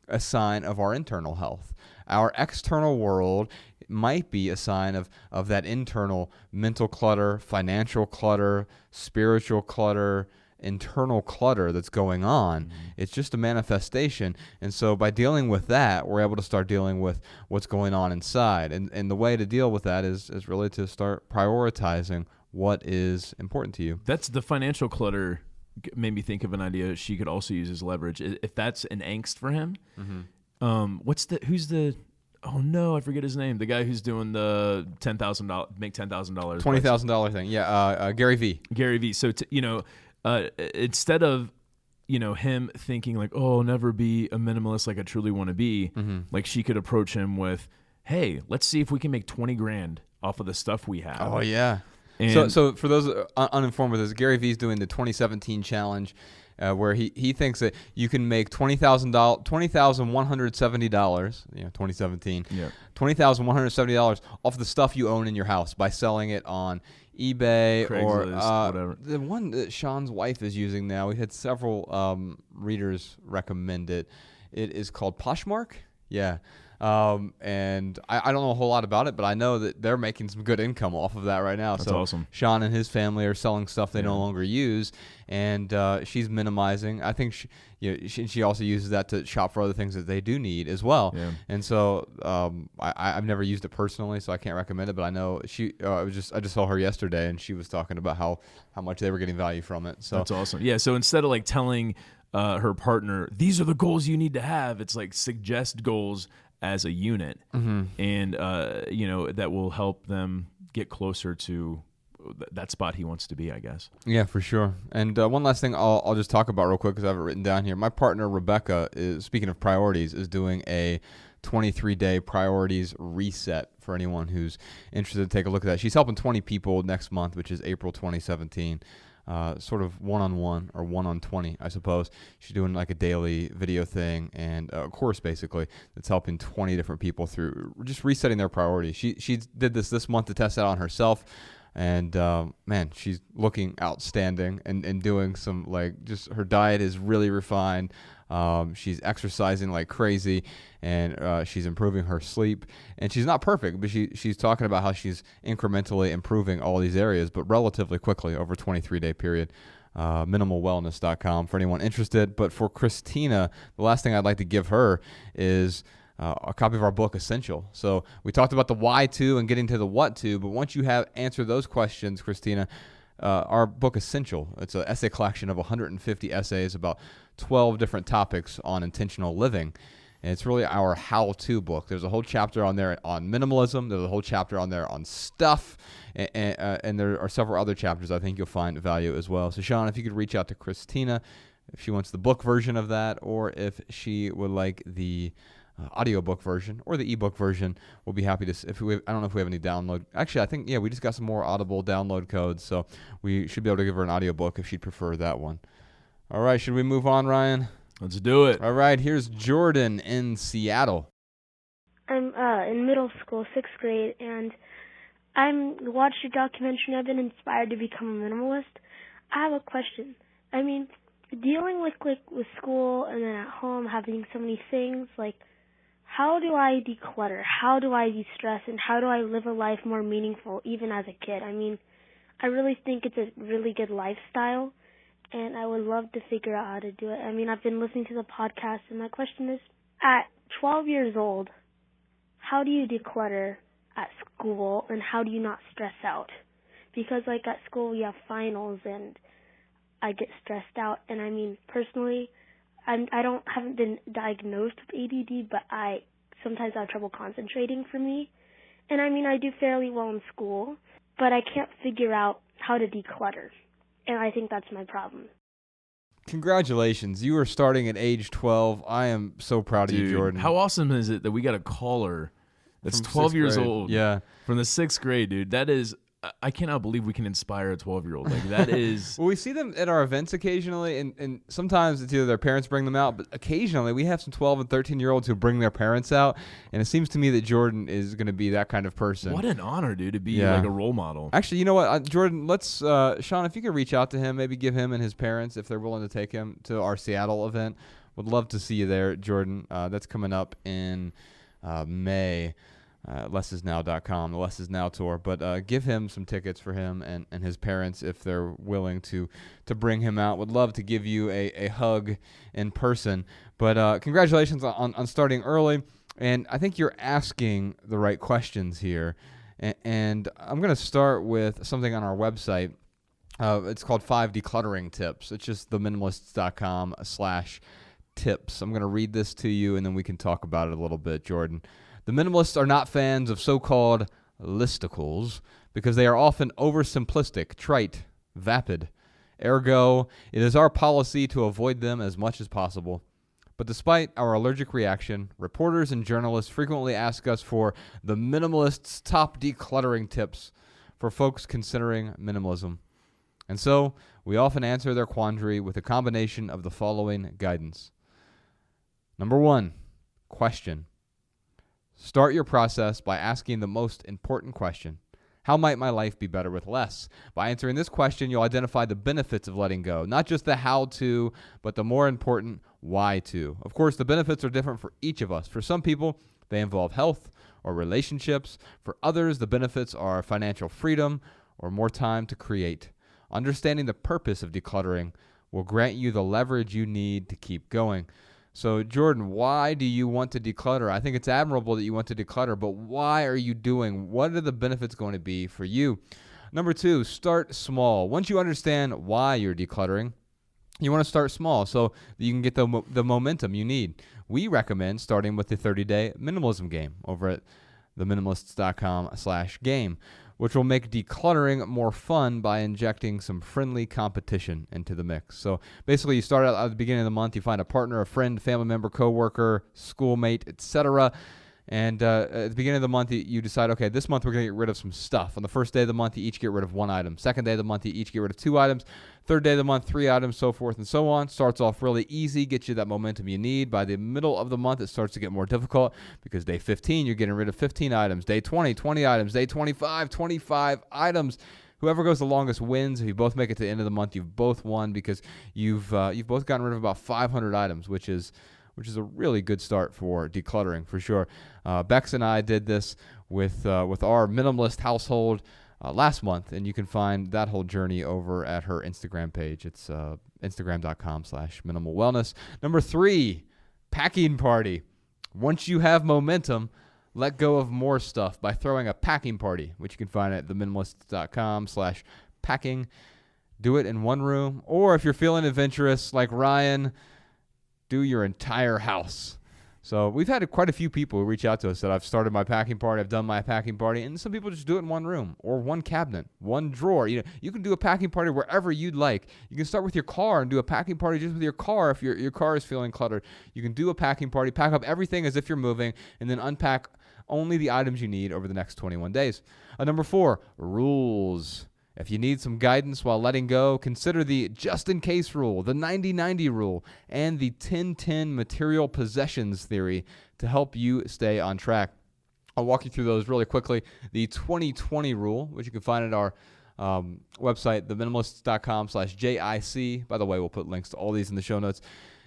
a sign of our internal health. Our external world might be a sign of that internal mental clutter, financial clutter, spiritual clutter, internal clutter that's going on. Mm-hmm. It's just a manifestation. And so by dealing with that, we're able to start dealing with what's going on inside. And the way to deal with that is really to start prioritizing what is important to you. That's the financial clutter made me think of an idea she could also use as leverage. If that's an angst for him, oh no, I forget his name. The guy who's doing the make $10,000, $20,000 thing. Yeah, Gary V. Gary V. So instead of him thinking like, oh, I'll never be a minimalist like I truly want to be, like she could approach him with, hey, let's see if we can make $20,000 off of the stuff we have. Oh yeah. And so for those uninformed with this, Gary Vee's doing the 2017 challenge, where he thinks that you can make $20,170, 2017, $20,170 off the stuff you own in your house by selling it on eBay or whatever. The one that Sean's wife is using now. We had several readers recommend it. It is called Poshmark. Yeah. And I don't know a whole lot about it, but I know that they're making some good income off of that right now. That's so awesome. Sean and his family are selling stuff they no longer use, and she's minimizing. I think she also uses that to shop for other things that they do need as well. Yeah. And so I've never used it personally, so I can't recommend it. But I know I just saw her yesterday, and she was talking about how much they were getting value from it. So that's awesome. Yeah. So instead of like telling her partner, these are the goals you need to have, it's like suggest goals as a unit, and that will help them get closer to that spot he wants to be, I guess. Yeah, for sure. And one last thing I'll just talk about real quick because I have it written down here. My partner Rebecca is, speaking of priorities, is doing a 23-day priorities reset for anyone who's interested to take a look at that. She's helping 20 people next month, which is April 2017. Sort of one-on-one or 1-on-20, I suppose. She's doing like a daily video thing and a course basically that's helping 20 different people through just resetting their priorities. She did this month to test it out on herself, and man, she's looking outstanding and doing some, like, just her diet is really refined. She's exercising like crazy, and she's improving her sleep. And she's not perfect, but she's talking about how she's incrementally improving all these areas, but relatively quickly over a 23-day period. Minimalwellness.com for anyone interested. But for Christina, the last thing I'd like to give her is a copy of our book, Essential. So we talked about the why to and getting to the what to, but once you have answered those questions, Christina, our book Essential, it's an essay collection of 150 essays about 12 different topics on intentional living. And it's really our how-to book. There's a whole chapter on there on minimalism. There's a whole chapter on there on stuff. And there are several other chapters I think you'll find value as well. So, Sean, if you could reach out to Christina, if she wants the book version of that, or if she would like the audiobook version or the ebook version. We'll be happy to, I don't know if we have any download. Actually, I think, we just got some more Audible download codes, so we should be able to give her an audiobook if she'd prefer that one. All right, should we move on, Ryan? Let's do it. All right, here's Jordan in Seattle. I'm in middle school, 6th grade, and watched your documentary and I've been inspired to become a minimalist. I have a question. I mean, dealing with school and then at home having so many things, how do I declutter? How do I de-stress? And how do I live a life more meaningful even as a kid? I mean, I really think it's a really good lifestyle, and I would love to figure out how to do it. I mean, I've been listening to the podcast, and my question is, at 12 years old, how do you declutter at school, and how do you not stress out? Because, at school, we have finals, and I get stressed out. And, I mean, personally, I haven't been diagnosed with ADD, but I sometimes have trouble concentrating for me. And, I mean, I do fairly well in school, but I can't figure out how to declutter. And I think that's my problem. Congratulations. You are starting at age 12. I am so proud of you, Jordan. How awesome is it that we got a caller that's From 12 years 6th grade. old? Yeah. From the 6th grade, dude. That is, I cannot believe we can inspire a 12-year-old. That is. Well, we see them at our events occasionally, and sometimes it's either their parents bring them out, but occasionally we have some 12 and 13-year-olds who bring their parents out, and it seems to me that Jordan is going to be that kind of person. What an honor, dude, to be a role model. Actually, you know what, Jordan, let's, Sean, if you could reach out to him, maybe give him and his parents, if they're willing to take him to our Seattle event. Would love to see you there, Jordan. That's coming up in May. LessIsNow.com, the Less Is Now tour, but give him some tickets for him and his parents if they're willing to bring him out. Would love to give you a hug in person, but congratulations on starting early, and I think you're asking the right questions here, and I'm going to start with something on our website. It's called 5 Decluttering Tips. It's just theminimalists.com/tips. I'm going to read this to you, and then we can talk about it a little bit, Jordan. The minimalists are not fans of so-called listicles because they are often oversimplistic, trite, vapid. Ergo, it is our policy to avoid them as much as possible. But despite our allergic reaction, reporters and journalists frequently ask us for the minimalists' top decluttering tips for folks considering minimalism. And so, we often answer their quandary with a combination of the following guidance. Number 1, question. Start your process by asking the most important question. How might my life be better with less? By answering this question, you'll identify the benefits of letting go, not just the how to, but the more important why to. Of course, the benefits are different for each of us. For some people, they involve health or relationships. For others, the benefits are financial freedom or more time to create. Understanding the purpose of decluttering will grant you the leverage you need to keep going. So, Jordan, why do you want to declutter? I think it's admirable that you want to declutter, but why are you doing? What are the benefits going to be for you? Number 2, start small. Once you understand why you're decluttering, you want to start small so that you can get the momentum you need. We recommend starting with the 30-day minimalism game over at theminimalists.com/game, which will make decluttering more fun by injecting some friendly competition into the mix. So basically, you start out at the beginning of the month, you find a partner, a friend, family member, coworker, schoolmate, etc. And at the beginning of the month, you decide, okay, this month we're going to get rid of some stuff. On the first day of the month, you each get rid of 1 item. Second day of the month, you each get rid of 2 items. Third day of the month, 3 items, so forth and so on. Starts off really easy, gets you that momentum you need. By the middle of the month, it starts to get more difficult because day 15, you're getting rid of 15 items. Day 20, 20 items. Day 25, 25 items. Whoever goes the longest wins. If you both make it to the end of the month, you've both won because you've both gotten rid of about 500 items, which is a really good start for decluttering for sure. Bex and I did this with our minimalist household last month, and you can find that whole journey over at her Instagram page. It's Instagram.com/minimalwellness. Number 3, packing party. Once you have momentum, let go of more stuff by throwing a packing party, which you can find at theminimalists.com/packing. Do it in one room, or if you're feeling adventurous like Ryan, do your entire house. So we've had quite a few people who reach out to us that I've started my packing party, I've done my packing party, and some people just do it in one room or one cabinet, one drawer. You can do a packing party wherever you'd like. You can start with your car and do a packing party just with your car if your car is feeling cluttered. You can do a packing party, pack up everything as if you're moving, and then unpack only the items you need over the next 21 days. Number 4, rules. If you need some guidance while letting go, consider the just-in-case rule, the 90-90 rule, and the 10-10 material possessions theory to help you stay on track. I'll walk you through those really quickly. The 20-20 rule, which you can find at our website, theminimalists.com/JIC. By the way, we'll put links to all these in the show notes.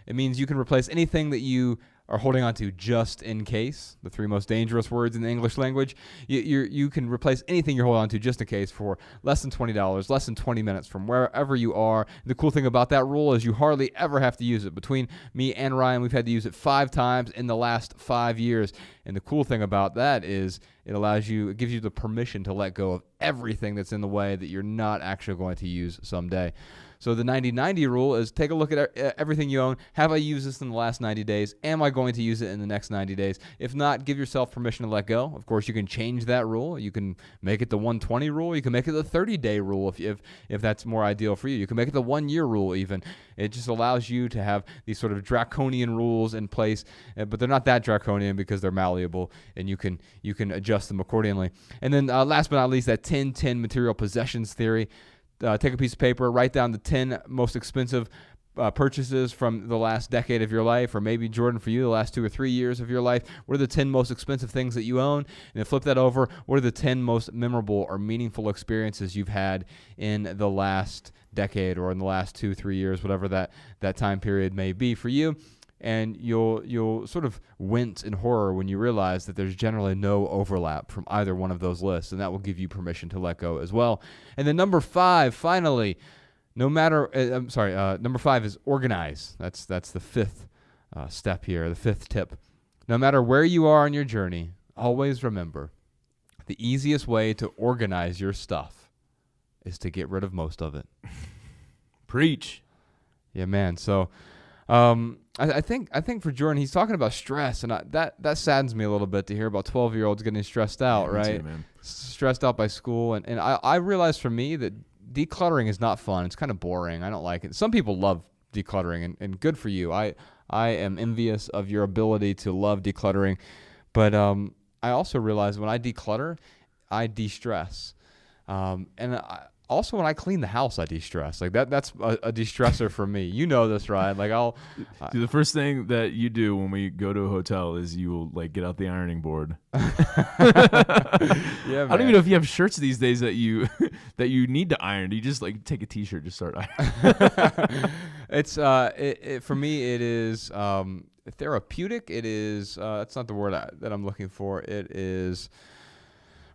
It means you can replace anything that you are holding on to just in case, the 3 most dangerous words in the English language. You can replace anything you're holding on to just in case for less than $20, less than 20 minutes from wherever you are. The cool thing about that rule is you hardly ever have to use it. Between me and Ryan, we've had to use it 5 times in the last 5 years. And the cool thing about that is it gives you the permission to let go of everything that's in the way that you're not actually going to use someday. So the 90-90 rule is take a look at everything you own. Have I used this in the last 90 days? Am I going to use it in the next 90 days? If not, give yourself permission to let go. Of course, you can change that rule. You can make it the 120 rule. You can make it the 30-day rule if that's more ideal for you. You can make it the 1-year rule even. It just allows you to have these sort of draconian rules in place, but they're not that draconian because they're malleable, and you can adjust them accordingly. And then last but not least, that 10-10 material possessions theory. Take a piece of paper, write down the 10 most expensive purchases from the last decade of your life, or maybe, Jordan, for you, the last 2 or 3 years of your life. What are the 10 most expensive things that you own? And then flip that over. What are the 10 most memorable or meaningful experiences you've had in the last decade or in the last 2-3 years, whatever that time period may be for you? And you'll sort of wince in horror when you realize that there's generally no overlap from either one of those lists, and that will give you permission to let go as well. And then number 5, finally, number 5 is organize. That's the 5th step here, the 5th tip. No matter where you are on your journey, always remember the easiest way to organize your stuff is to get rid of most of it. Preach. Yeah, man. So I think for Jordan, he's talking about stress, and that saddens me a little bit to hear about 12-year-olds getting stressed out, Yeah, right? me too, man. Stressed out by school, and I realized for me that decluttering is not fun. It's kind of boring. I don't like it. Some people love decluttering, and good for you. I am envious of your ability to love decluttering, but I also realize when I declutter, I de-stress, and also, when I clean the house, I de-stress. Like that's a de-stressor for me. You know this, Ryan. Like Dude, the first thing that you do when we go to a hotel is you will get out the ironing board. Yeah, I don't even know if you have shirts these days that you need to iron. Do you just take a t-shirt, just start ironing? It's for me, it is therapeutic. It is that's not the word that I'm looking for. It is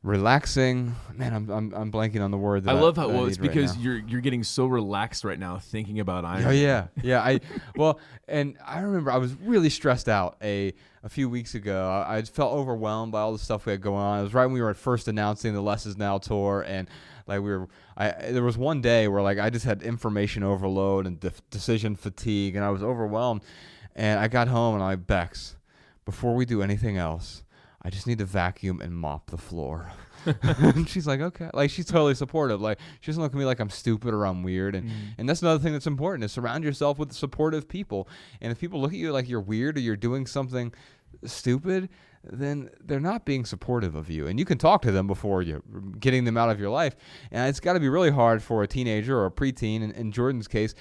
relaxing. Man, I'm blanking on the word. I love how it's because you're getting so relaxed right now thinking about ironing. Oh yeah. And I remember I was really stressed out a few weeks ago. I felt overwhelmed by all the stuff we had going on. It was right when we were first announcing the Less Is Now tour, and there was one day where I just had information overload and decision fatigue, and I was overwhelmed. And I got home and I'm like, Bex, before we do anything else, I just need to vacuum and mop the floor. And she's like, okay. She's totally supportive. She doesn't look at me like I'm stupid or I'm weird. And that's another thing that's important, is surround yourself with supportive people. And if people look at you like you're weird or you're doing something stupid, then they're not being supportive of you. And you can talk to them before you're getting them out of your life. And it's got to be really hard for a teenager or a preteen, in Jordan's case,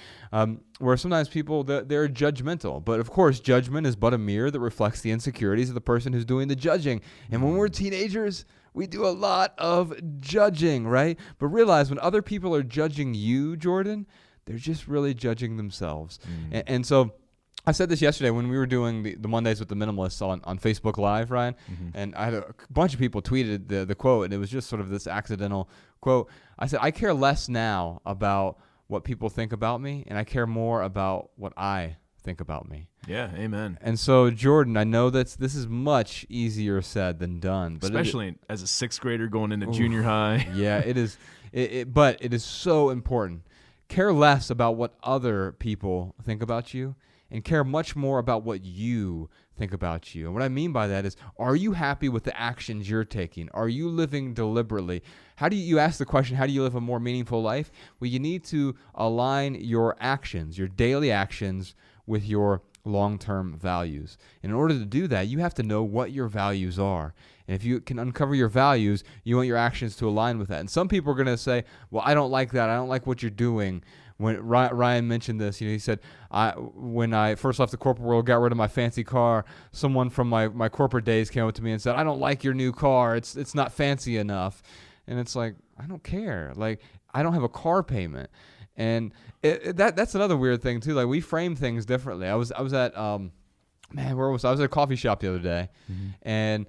where sometimes people, they're judgmental. But of course, judgment is but a mirror that reflects the insecurities of the person who's doing the judging. And when we're teenagers, we do a lot of judging, right? But realize when other people are judging you, Jordan, they're just really judging themselves. And so I said this yesterday when we were doing the Mondays with the Minimalists on Facebook Live, Ryan, and I had a bunch of people tweeted the quote, and it was just sort of this accidental quote. I said, I care less now about what people think about me, and I care more about what I think about me. Yeah, amen. And so, Jordan, I know that this is much easier said than done. But especially as a 6th grader going into junior high. Yeah, it is. But it is so important. care less about what other people think about you and care much more about what you think about you. And what I mean by that is, are you happy with the actions you're taking? Are you living deliberately? How do you ask the question, how do you live a more meaningful life? Well, you need to align your actions, your daily actions, with your long-term values. And in order to do that, you have to know what your values are. And if you can uncover your values, you want your actions to align with that. And some people are going to say, well, I don't like that. I don't like what you're doing. When Ryan mentioned this, he said, when I first left the corporate world, got rid of my fancy car, someone from my corporate days came up to me and said, I don't like your new car. It's not fancy enough. And it's like, I don't care. Like, I don't have a car payment. And that's another weird thing too. Like, we frame things differently. I was at where was I? I was at a coffee shop the other day, and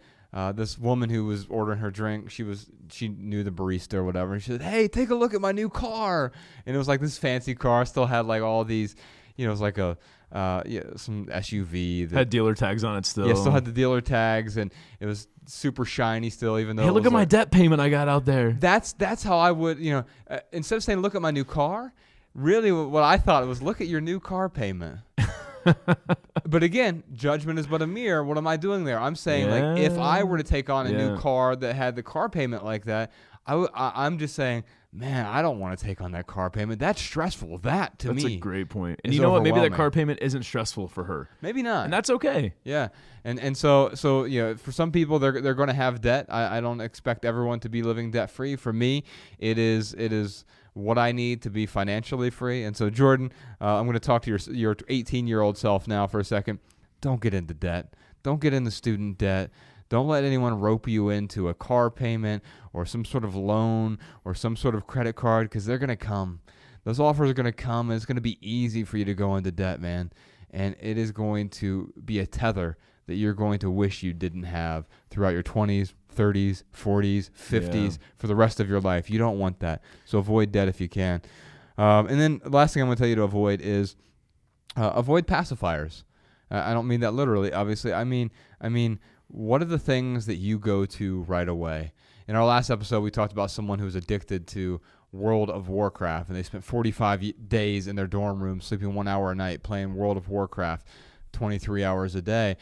this woman who was ordering her drink, she knew the barista or whatever. And she said, "Hey, take a look at my new car." And it was like this fancy car, still had like all these, it was like a some SUV that had dealer tags on it still. Yeah, still had the dealer tags, and it was super shiny still, even though. Hey, look at my debt payment I got out there. That's how I would, instead of saying look at my new car, really what I thought was look at your new car payment. But again, judgment is but a mirror. What am I doing there? I'm saying, like, if I were to take on a new car that had the car payment like that, I'm just saying, man, I don't want to take on that car payment. That's stressful. That's me. That's a great point. And you know what? Maybe that car payment isn't stressful for her. Maybe not. And that's okay. Yeah. And so for some people, they're going to have debt. I don't expect everyone to be living debt free. For me, it is what I need to be financially free. And so, Jordan, I'm going to talk to your 18-year-old self now for a second. Don't get into debt. Don't get into student debt. Don't let anyone rope you into a car payment or some sort of loan or some sort of credit card, because they're going to come. Those offers are going to come, and it's going to be easy for you to go into debt, man. And it is going to be a tether that you're going to wish you didn't have throughout your 20s, 30s, 40s, 50s, for the rest of your life. You don't want that. So avoid debt if you can. And then the last thing I'm going to tell you to avoid is avoid pacifiers. I don't mean that literally, obviously. I mean, what are the things that you go to right away? In our last episode, we talked about someone who's addicted to World of Warcraft, and they spent 45 days in their dorm room sleeping 1 hour a night playing World of Warcraft 23 hours a day.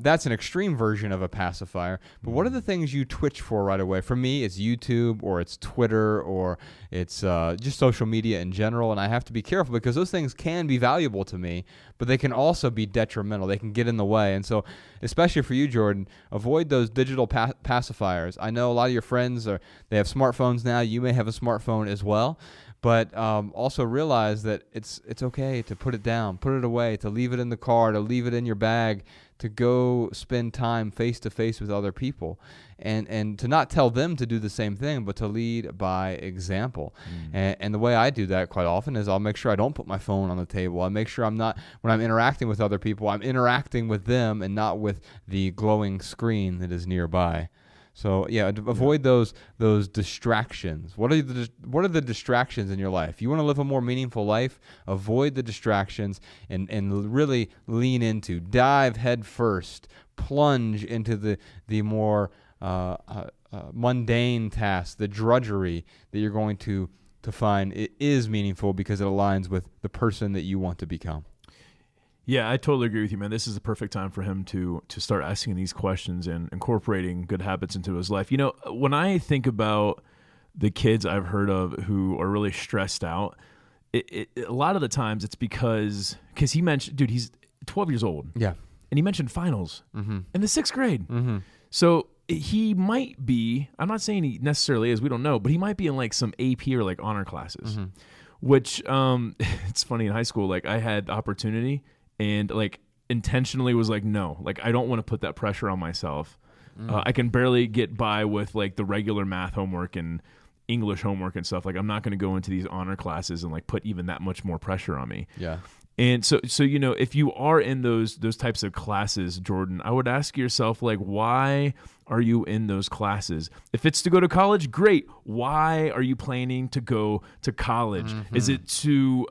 That's an extreme version of a pacifier. But what are the things you twitch for right away? For me, it's YouTube, or it's Twitter, or it's just social media in general. And I have to be careful, because those things can be valuable to me, but they can also be detrimental. They can get in the way. And so, especially for you, Jordan, avoid those digital pacifiers. I know a lot of your friends they have smartphones now. You may have a smartphone as well. But also realize that it's okay to put it down, put it away, to leave it in the car, to leave it in your bag, to go spend time face to face with other people, and to not tell them to do the same thing, but to lead by example. And the way I do that quite often is I'll make sure I don't put my phone on the table. I make sure when I'm interacting with other people, I'm interacting with them and not with the glowing screen that is nearby. So avoid those distractions. What are the distractions in your life? You want to live a more meaningful life? Avoid the distractions and really dive head first, plunge into the more mundane tasks, the drudgery that you're going to find it is meaningful because it aligns with the person that you want to become. Yeah, I totally agree with you, man. This is the perfect time for him to start asking these questions and incorporating good habits into his life. When I think about the kids I've heard of who are really stressed out, a lot of the times it's because he mentioned, dude, he's 12 years old. Yeah. And he mentioned finals in the 6th grade. Mm-hmm. So he might be, I'm not saying he necessarily is, we don't know, but he might be in like some AP or like honor classes, which it's funny, in high school, like I had opportunity and like intentionally was like, no, like I don't want to put that pressure on myself. I can barely get by with like the regular math homework and English homework and stuff. Like I'm not going to go into these honor classes and like put even that much more pressure on me. Yeah. And so if you are in those types of classes, Jordan, I would ask yourself, like, why are you in those classes? If it's to go to college, great. Why are you planning to go to college? Is it to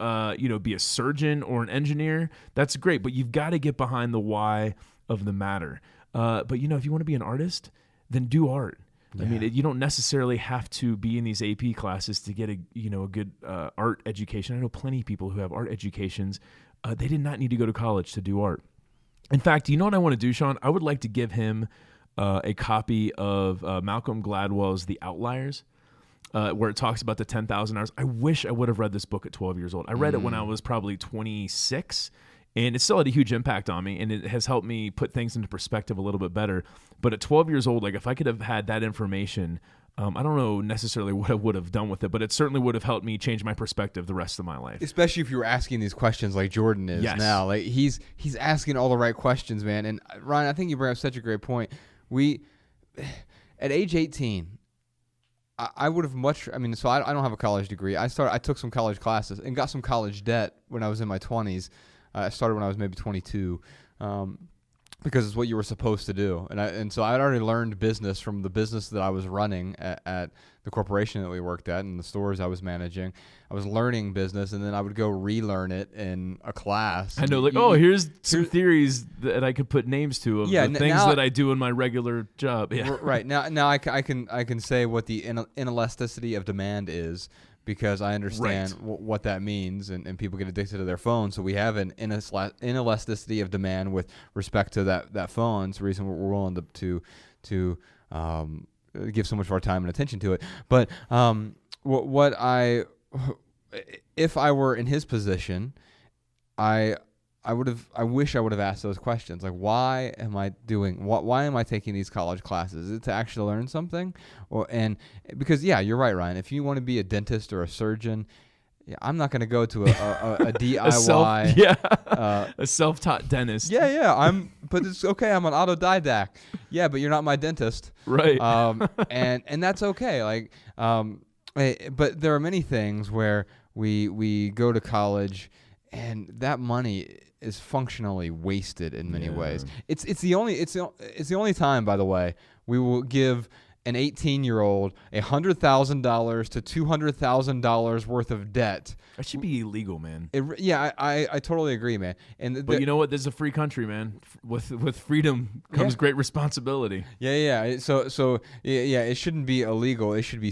be a surgeon or an engineer? That's great, but you've got to get behind the why of the matter. But if you want to be an artist, then do art. I mean, you don't necessarily have to be in these AP classes to get a good art education. I know plenty of people who have art educations. They did not need to go to college to do art. In fact, you know what I want to do, Sean? I would like to give him a copy of Malcolm Gladwell's The Outliers, where it talks about the 10,000 hours. I wish I would have read this book at 12 years old. I read it when I was probably 26, and it still had a huge impact on me, and it has helped me put things into perspective a little bit better. But at 12 years old, like if I could have had that information, I don't know necessarily what I would have done with it, but it certainly would have helped me change my perspective the rest of my life. Especially if you were asking these questions like Jordan is now. Like he's asking all the right questions, man. And Ryan, I think you bring up such a great point. At age 18, I would have so I don't have a college degree. I took some college classes and got some college debt when I was in my 20s. I started when I was maybe 22, because it's what you were supposed to do. And so I had already learned business from the business that I was running at the corporation that we worked at and the stores I was managing. I was learning business, and then I would go relearn it in a class. I know, here's some theories that I could put names to of the things that I do in my regular job. Yeah. Right. Now I can say what the inelasticity of demand is, because I understand what that means, and people get addicted to their phone. So we have an inelasticity of demand with respect to that phone. It's the reason we're willing to give so much of our time and attention to it. But if I were in his position, I wish I would have asked those questions. Like, why am I taking these college classes? Is it to actually learn something? Because you're right, Ryan. If you want to be a dentist or a surgeon, I'm not going to go to a DIY, a self-taught dentist. But it's okay. I'm an autodidact. Yeah, but you're not my dentist, right? And that's okay. Like, but there are many things where we go to college, and that money is functionally wasted in many ways. It's the only time, by the way, we will give an 18-year-old $100,000 to $200,000 worth of debt. That should be illegal, man. I totally agree, man. But you know what? This is a free country, man. With freedom comes great responsibility. Yeah. So it shouldn't be illegal. It should be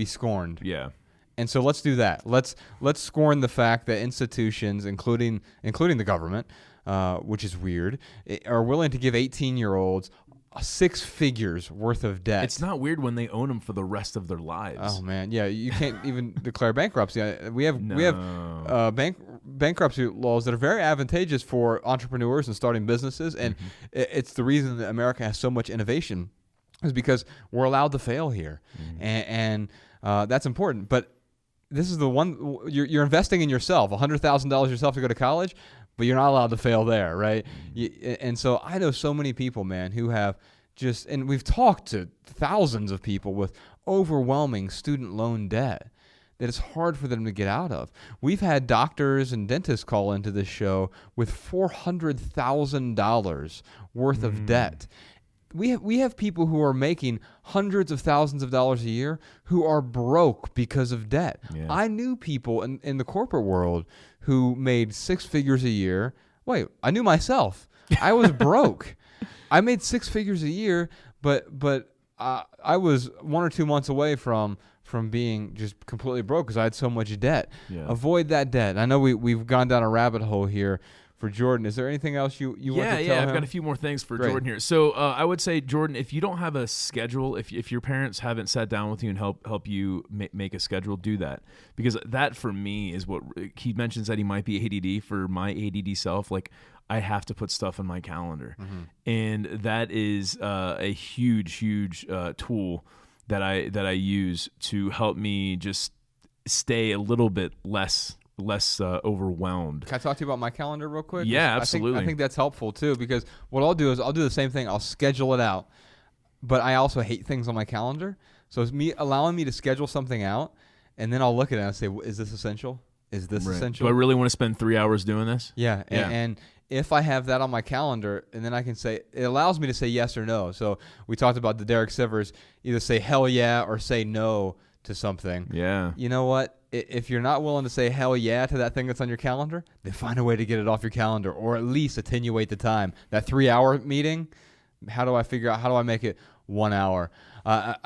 scorned. Yeah. And so let's do that. Let's scorn the fact that institutions, including the government, which is weird, are willing to give 18-year-olds 6 figures worth of debt. It's not weird when they own them for the rest of their lives. Oh man, yeah, you can't even declare bankruptcy. We have bankruptcy laws that are very advantageous for entrepreneurs and starting businesses, and it's the reason that America has so much innovation, is because we're allowed to fail here, and that's important. But this is the one you're investing in yourself, $100,000 yourself to go to college, but you're not allowed to fail there, right? And so I know so many people, man, who have and we've talked to thousands of people with overwhelming student loan debt that it's hard for them to get out of. We've had doctors and dentists call into this show with $400,000 worth of debt. We have people who are making hundreds of thousands of dollars a year who are broke because of debt. Yeah. I knew people in the corporate world who made 6 figures a year. Wait, I knew myself. I was broke. I made 6 figures a year, but I was 1 or 2 months away from being just completely broke because I had so much debt. Yeah. Avoid that debt. I know we've gone down a rabbit hole here. For Jordan, is there anything else you want to tell him? I've got a few more things for Jordan here. So I would say, Jordan, if you don't have a schedule, if your parents haven't sat down with you and help you make a schedule, do that. Because that, for me, is what he mentions, that he might be ADD. For my ADD self, like, I have to put stuff on my calendar. And that is a huge tool that I use to help me just stay a little bit less overwhelmed. Can I talk to you about my calendar real quick? Yeah, absolutely. I think that's helpful too, because what I'll do is I'll do the same thing. I'll schedule it out, but I also hate things on my calendar. So it's allowing me to schedule something out, and then I'll look at it and say, is this essential? Is this essential? Do I really want to spend 3 hours doing this? Yeah. And if I have that on my calendar, and then I can say, it allows me to say yes or no. So we talked about the Derek Sivers, either say hell yeah or say no to something. Yeah. You know what? If you're not willing to say hell yeah to that thing that's on your calendar, then find a way to get it off your calendar, or at least attenuate the time. That 3-hour meeting, how do I make it 1 hour.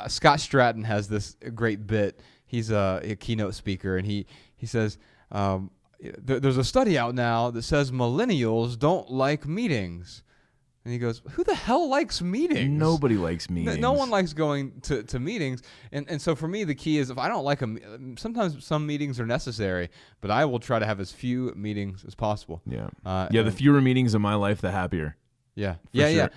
Scott Stratton has this great bit. He's a keynote speaker, and he says, there's a study out now that says millennials don't like meetings. And he goes, who the hell likes meetings? Nobody likes meetings. No one likes going to meetings. And so for me, the key is if I don't like them, sometimes some meetings are necessary, but I will try to have as few meetings as possible. Yeah. The fewer meetings in my life, the happier. Yeah. Sure.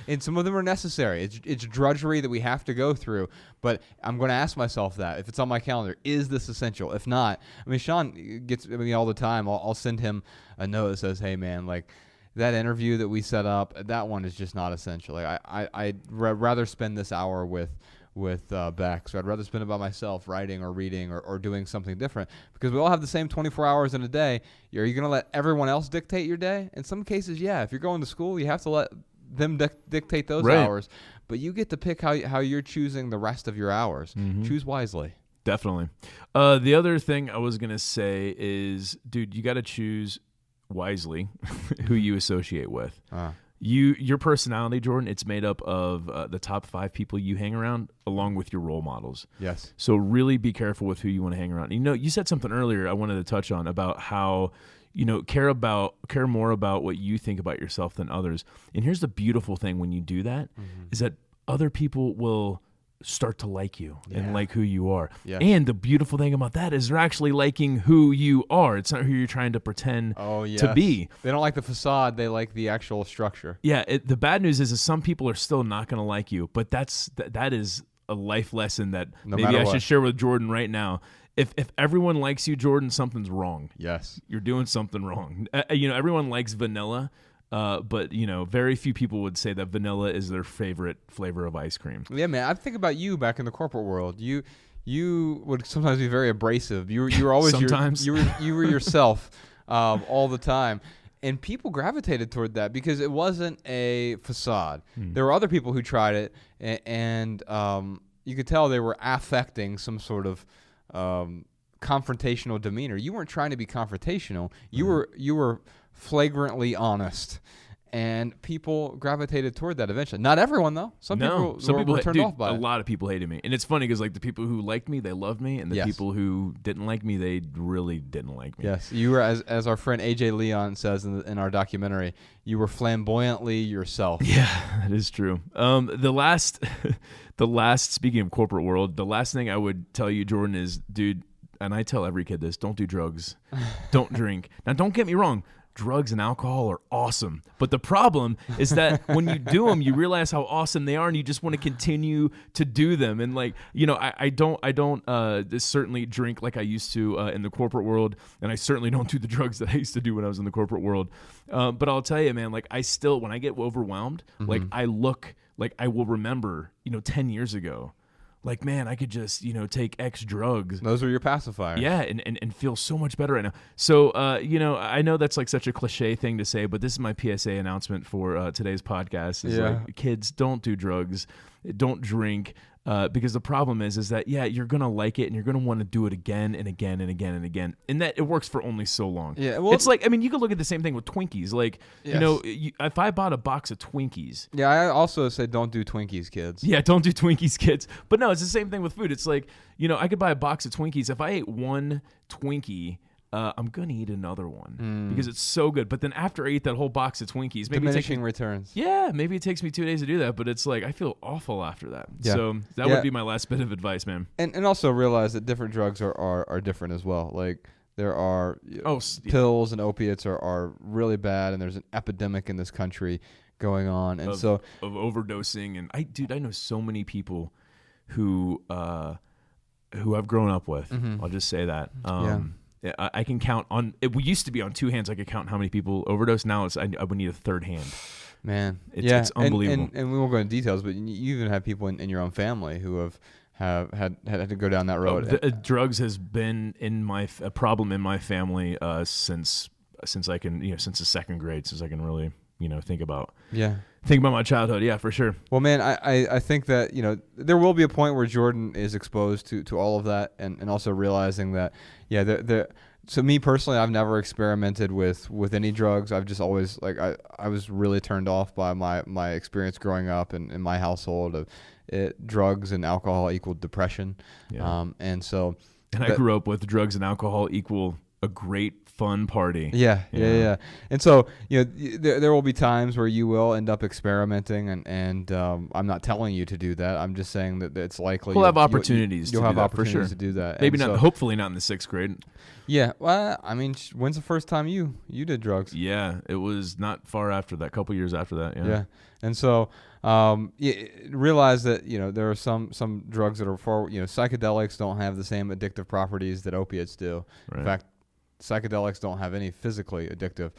And some of them are necessary. It's drudgery that we have to go through. But I'm going to ask myself that if it's on my calendar, is this essential? If not, I mean, Sean gets me all the time. I'll send him a note that says, hey, man, like, that interview that we set up, that one is just not essential. Like, I'd rather spend this hour with Bex. I'd rather spend it by myself writing or reading or doing something different, because we all have the same 24 hours in a day. Are you going to let everyone else dictate your day? In some cases, yeah. If you're going to school, you have to let them dictate those hours. But you get to pick how you're choosing the rest of your hours. Mm-hmm. Choose wisely. Definitely. The other thing I was going to say is, dude, you got to choose wisely who you associate with. Your personality, Jordan, it's made up of the top 5 people you hang around, along with your role models. Yes. So really be careful with who you want to hang around. You said something earlier I wanted to touch on about how care more about what you think about yourself than others. And here's the beautiful thing when you do that, is that other people will start to like you and like who you are. Yeah. And the beautiful thing about that is they're actually liking who you are. It's not who you're trying to pretend to be. They don't like the facade. They like the actual structure. Yeah. The bad news is some people are still not going to like you, but that is a life lesson that maybe I should share with Jordan right now. If everyone likes you, Jordan, something's wrong. Yes. You're doing something wrong. Everyone likes vanilla. But very few people would say that vanilla is their favorite flavor of ice cream. Yeah, man. I think about you back in the corporate world. You would sometimes be very abrasive. You were always sometimes you were yourself all the time, and people gravitated toward that because it wasn't a facade. There were other people who tried it, and you could tell they were affecting some sort of confrontational demeanor. You weren't trying to be confrontational. You were flagrantly honest, and people gravitated toward that eventually. Not everyone, though. Some people were turned off by it. A lot of people hated me, and it's funny because like the people who liked me, they loved me, and the people who didn't like me, they really didn't like me. Yes, you were, as our friend AJ Leon says in our documentary, you were flamboyantly yourself. Yeah, that is true. The last speaking of corporate world, the last thing I would tell you, Jordan, is, dude, and I tell every kid this: don't do drugs, don't drink. Now, don't get me wrong. Drugs and alcohol are awesome. But the problem is that when you do them, you realize how awesome they are, and you just want to continue to do them. And like, I don't certainly drink like I used to in the corporate world, and I certainly don't do the drugs that I used to do when I was in the corporate world. But I'll tell you, man, like I still, when I get overwhelmed, like I look like I will remember, 10 years ago. Like, man, I could just, take X drugs. Those are your pacifiers. Yeah, and feel so much better right now. So, I know that's like such a cliche thing to say, but this is my PSA announcement for today's podcast. Is like, kids, don't do drugs, don't drink, because the problem is that, you're going to like it and you're going to want to do it again and again and again and again. And that it works for only so long. Yeah, well, it's like, you could look at the same thing with Twinkies. Like, if I bought a box of Twinkies. Yeah, I also say don't do Twinkies, kids. Yeah, don't do Twinkies, kids. But no, it's the same thing with food. It's like, I could buy a box of Twinkies. If I ate one Twinkie, I'm going to eat another one because it's so good. But then after I eat that whole box of Twinkies, maybe diminishing returns. Yeah, maybe it takes me 2 days to do that, but it's like I feel awful after that. Yeah. So that would be my last bit of advice, man. And also realize that different drugs are different as well. Like there are pills and opiates are really bad, and there's an epidemic in this country going on. And of overdosing. And I know so many people who I've grown up with. I'll just say that. I can count on. We used to be on 2 hands. I could count how many people overdose. Now I would need a third hand. Man, it's unbelievable. And we won't go into details, but you even have people in your own family who have had to go down that road. Drugs has been a problem in my family since I can since the second grade, since I can really think about my childhood. Yeah, for sure. Well, man, I think that there will be a point where Jordan is exposed to all of that, and also realizing that So me personally, I've never experimented with any drugs. I've just always like I was really turned off by my experience growing up in my household of drugs and alcohol equaled depression. Yeah. And so And I grew up with drugs and alcohol equal a great fun party. Yeah. And so, there will be times where you will end up experimenting, and I'm not telling you to do that. I'm just saying that it's likely We'll have opportunities. You'll to have do that, for opportunities sure. to do that. Maybe And not. so, Hopefully not in the 6th grade. yeah. Well, I mean, when's the first time you did drugs? Yeah, it was not far after that. A couple years after that. Yeah. And so, realize that there are some drugs that are for psychedelics don't have the same addictive properties that opiates do. Right. In fact, psychedelics don't have any physically addictive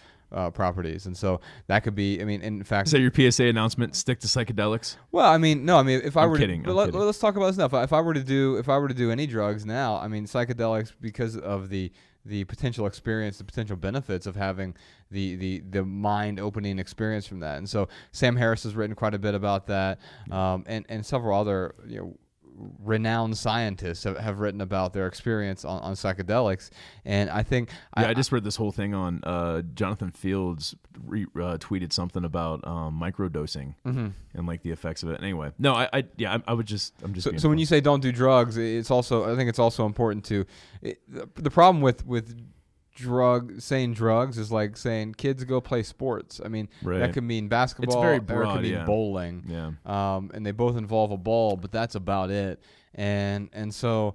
properties, and so that could be. I mean, in fact, Is that your PSA announcement? Stick to psychedelics. well, I mean, no, I mean, if I I'm were kidding, to, I'm but kidding. let's talk about this now. If I were to do any drugs now, I mean, psychedelics, because of the potential experience, the potential benefits of having the mind opening experience from that. And so Sam Harris has written quite a bit about that, and several other renowned scientists have written about their experience on psychedelics. And I think I just read this whole thing on Jonathan Fields tweeted something about microdosing and like the effects of it. Anyway, no, I'm just so when you say don't do drugs, I think it's also important to the problem with saying drugs is like saying kids go play sports. I mean, Right. that could mean basketball, very or it broad, could mean yeah. bowling. Yeah. And they both involve a ball, but that's about it. And so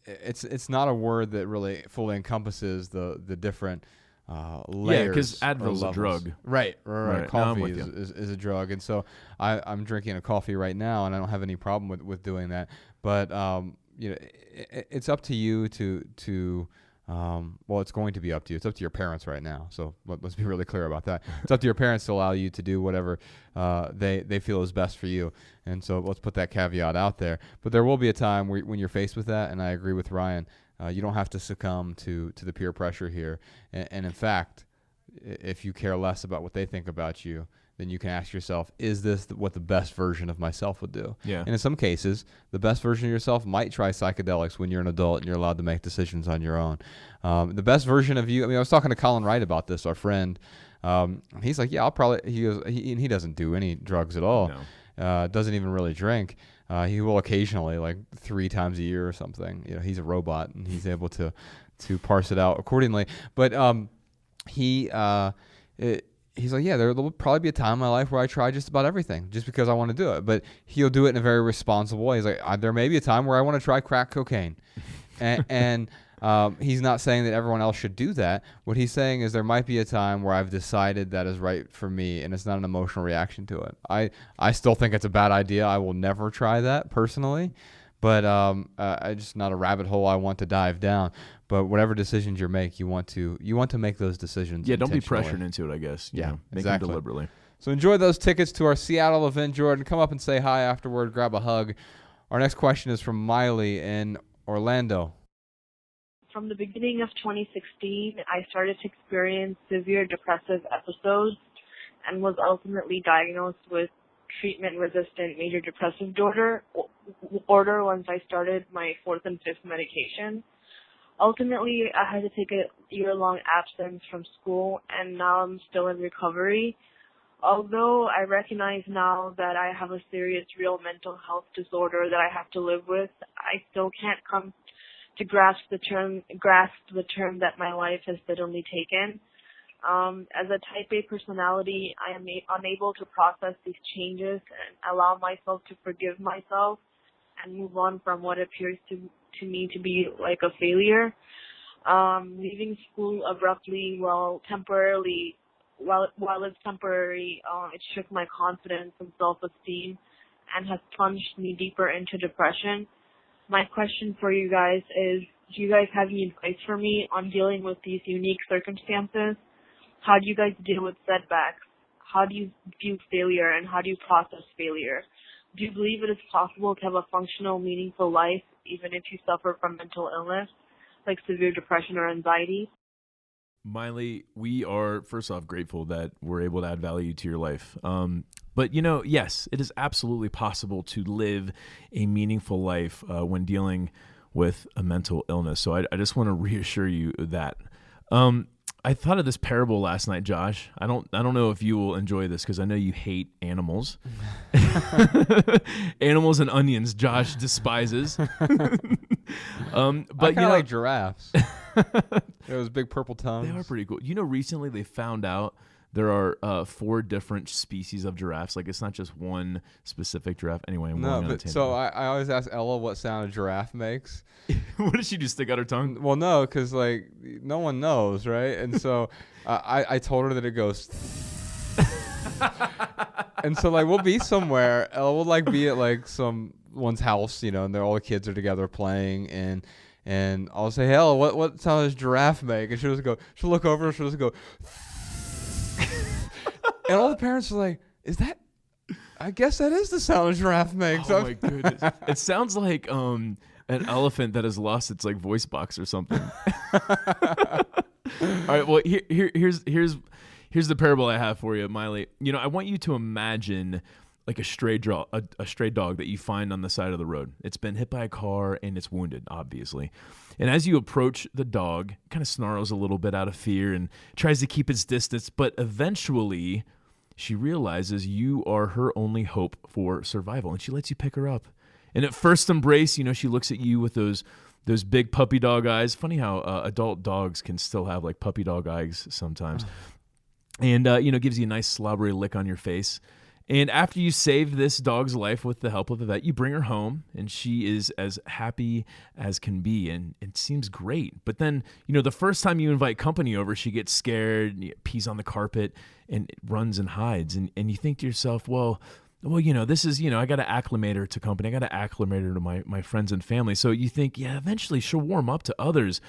it's not a word that really fully encompasses the different layers. Yeah, because or Advil's a levels. drug. Right. Right. No, I'm Coffee with is a drug, and so I'm drinking a coffee right now, and I don't have any problem with doing that. But it's up to you to well, it's going to be up to you. It's up to your parents right now. So let's be really clear about that. It's up to your parents to allow you to do whatever they feel is best for you. And so let's put that caveat out there. But there will be a time when you're faced with that, and I agree with Ryan. You don't have to succumb to the peer pressure here. And in fact, if you care less about what they think about you, then you can ask yourself, is this what the best version of myself would do? Yeah. And in some cases, the best version of yourself might try psychedelics when you're an adult and you're allowed to make decisions on your own. The best version of you, I mean, I was talking to Colin Wright about this, our friend. He's like, yeah, I'll probably, he doesn't do any drugs at all. No. Doesn't even really drink. He will occasionally, like 3 times a year or something. He's a robot and he's able to parse it out accordingly. But he's like, yeah, there'll probably be a time in my life where I try just about everything just because I want to do it. But he'll do it in a very responsible way. He's like, there may be a time where I want to try crack cocaine. and he's not saying that everyone else should do that. What he's saying is there might be a time where I've decided that is right for me, and it's not an emotional reaction to it. I still think it's a bad idea. I will never try that personally. But I just not a rabbit hole I want to dive down. But whatever decisions you make, you want to make those decisions. Yeah, don't be intentionally. pressured into it, I guess. Yeah, Make exactly. them deliberately. So enjoy those tickets to our Seattle event, Jordan. Come up and say hi afterward. Grab a hug. Our next question is from Miley in Orlando. From the beginning of 2016, I started to experience severe depressive episodes and was ultimately diagnosed with treatment-resistant major depressive disorder once I started my 4th and 5th medication. Ultimately, I had to take a year-long absence from school, and now I'm still in recovery. Although I recognize now that I have a serious real mental health disorder that I have to live with, I still can't come to grasp the term that my life has suddenly taken. As a type A personality, I am unable to process these changes and allow myself to forgive myself and move on from what appears to me to be like a failure. Leaving school abruptly, while it's temporary, it shook my confidence and self-esteem and has plunged me deeper into depression. My question for you guys is, do you guys have any advice for me on dealing with these unique circumstances? How do you guys deal with setbacks? How do you view failure, and how do you process failure? Do you believe it is possible to have a functional, meaningful life even if you suffer from mental illness, like severe depression or anxiety? Miley, we are, first off, grateful that we're able to add value to your life. But, yes, it is absolutely possible to live a meaningful life when dealing with a mental illness. So I just want to reassure you that. I thought of this parable last night, Josh. I don't know if you will enjoy this because I know you hate animals. Animals and onions, Josh despises. But I kind of like giraffes. Those big purple tongues. They are pretty cool. Recently they found out there are 4 different species of giraffes. Like, it's not just one specific giraffe. Anyway, I always ask Ella what sound a giraffe makes. What did she do? Stick out her tongue? Well, no, because like no one knows, right? And so I told her that it goes. And so like we'll be somewhere. Ella will like be at like someone's house, and all the kids are together playing, and I'll say, "Hey, Ella, what sound does giraffe make?" And she'll look over and she'll just go. And all the parents are like, "Is that? I guess that is the sound a giraffe makes." Oh my goodness! It sounds like an elephant that has lost its like voice box or something. All right. Well, here's the parable I have for you, Miley. I want you to imagine like a stray dog that you find on the side of the road. It's been hit by a car and it's wounded, obviously. And as you approach the dog, it kind of snarls a little bit out of fear and tries to keep its distance, but eventually she realizes you are her only hope for survival, and she lets you pick her up. And at first embrace, she looks at you with those big puppy dog eyes. Funny how adult dogs can still have like puppy dog eyes sometimes. And, gives you a nice slobbery lick on your face. And after you save this dog's life with the help of the vet, you bring her home, and she is as happy as can be, and it seems great. But then, the first time you invite company over, she gets scared, pees on the carpet, and runs and hides. And you think to yourself, well, this is, I got to acclimate her to company. I got to acclimate her to my friends and family. So you think, yeah, eventually she'll warm up to others.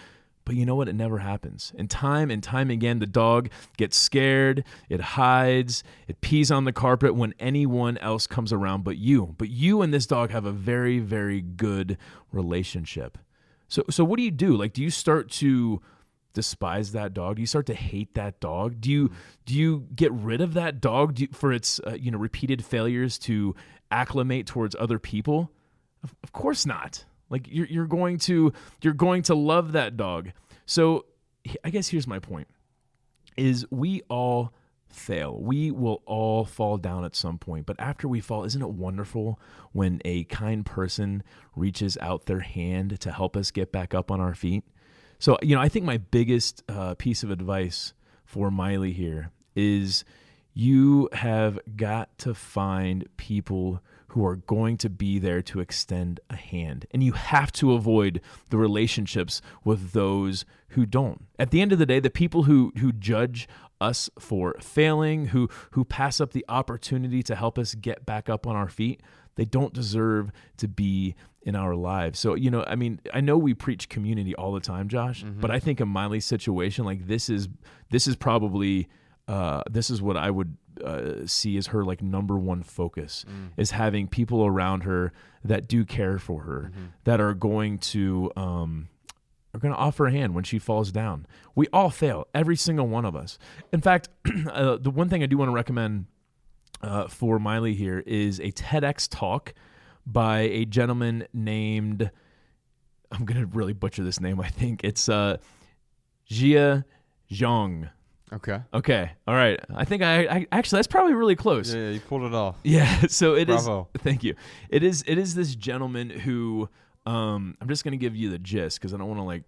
But you know what? It never happens. And time again, the dog gets scared, it hides, it pees on the carpet when anyone else comes around but you. But you and this dog have a very, very good relationship. So what do you do? Like, do you start to despise that dog? Do you start to hate that dog? Do you get rid of that dog for its repeated failures to acclimate towards other people? Of course not. Like you're going to love that dog. So I guess here's my point is we all fail. We will all fall down at some point. But after we fall, isn't it wonderful when a kind person reaches out their hand to help us get back up on our feet? So, I think my biggest piece of advice for Miley here is you have got to find people who are going to be there to extend a hand. And you have to avoid the relationships with those who don't. At the end of the day, the people who judge us for failing, who pass up the opportunity to help us get back up on our feet, they don't deserve to be in our lives. So, I know we preach community all the time, Josh, but I think in Miley's situation, like this is probably this is what I would see as her like number one focus is having people around her that do care for her, that are going to offer a hand when she falls down. We all fail, every single one of us. In fact, the one thing I do want to recommend for Miley here is a TEDx talk by a gentleman named, I'm going to really butcher this name, I think. It's Jia Zhang. Okay. All right. I think I actually, that's probably really close. Yeah, you pulled it off. Yeah. So it Bravo. is. Thank you. It is this gentleman who, I'm just going to give you the gist because I don't want to like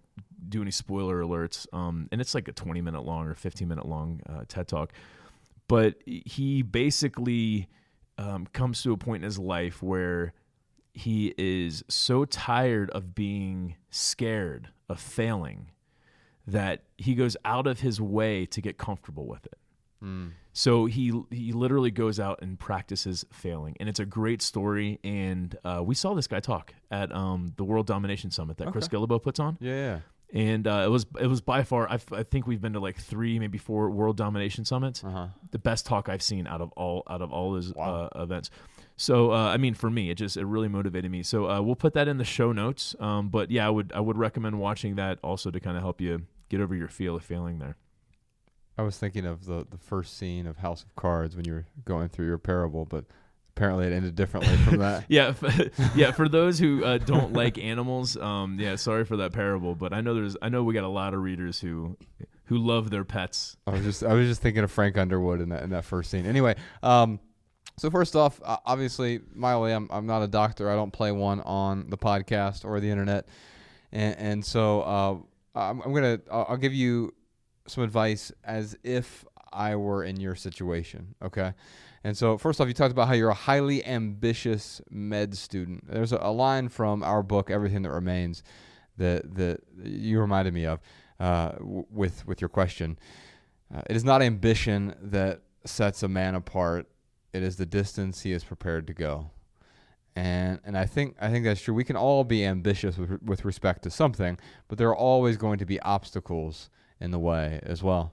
do any spoiler alerts. And it's like a 20-minute long or 15-minute long TED Talk. But he basically comes to a point in his life where he is so tired of being scared of failing that he goes out of his way to get comfortable with it. So he literally goes out and practices failing. And it's a great story. And we saw this guy talk at the World Domination Summit that Chris Gillibo puts on. Yeah. And it was by far, I think we've been to like 3, maybe 4 World Domination Summits. The best talk I've seen out of all his events. So for me, it really motivated me. So we'll put that in the show notes. But yeah, I would recommend watching that also to kind of help you get over your feel of failing there. I was thinking of the first scene of House of Cards when you were going through your parable, but apparently it ended differently from that. Yeah, yeah. For those who don't like animals, yeah, sorry for that parable, but I know we got a lot of readers who love their pets. I was just thinking of Frank Underwood in that first scene. Anyway, so first off, obviously, Miley, I'm not a doctor. I don't play one on the podcast or the internet, and so I'll give you some advice as if I were in your situation. Okay. And so first off, you talked about how you're a highly ambitious med student. There's a line from our book, Everything That Remains, that you reminded me of with your question. It is not ambition that sets a man apart. It is the distance he is prepared to go. And I think that's true. We can all be ambitious with respect to something, but there are always going to be obstacles in the way as well.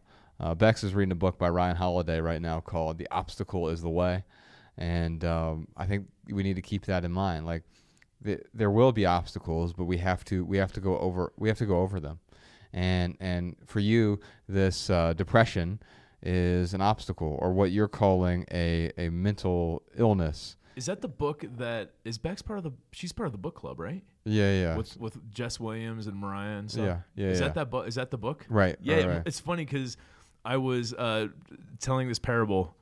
Bex is reading a book by Ryan Holiday right now called "The Obstacle Is the Way," and I think we need to keep that in mind. Like, there will be obstacles, but we have to go over them. And for you, this depression is an obstacle, or what you're calling a mental illness. Is that the book that is Bex part of the? She's part of the book club, right? Yeah. With Jess Williams and Mariah and stuff. Yeah. Is that Is that the book? Right. Yeah. Right. It's funny because I was telling this parable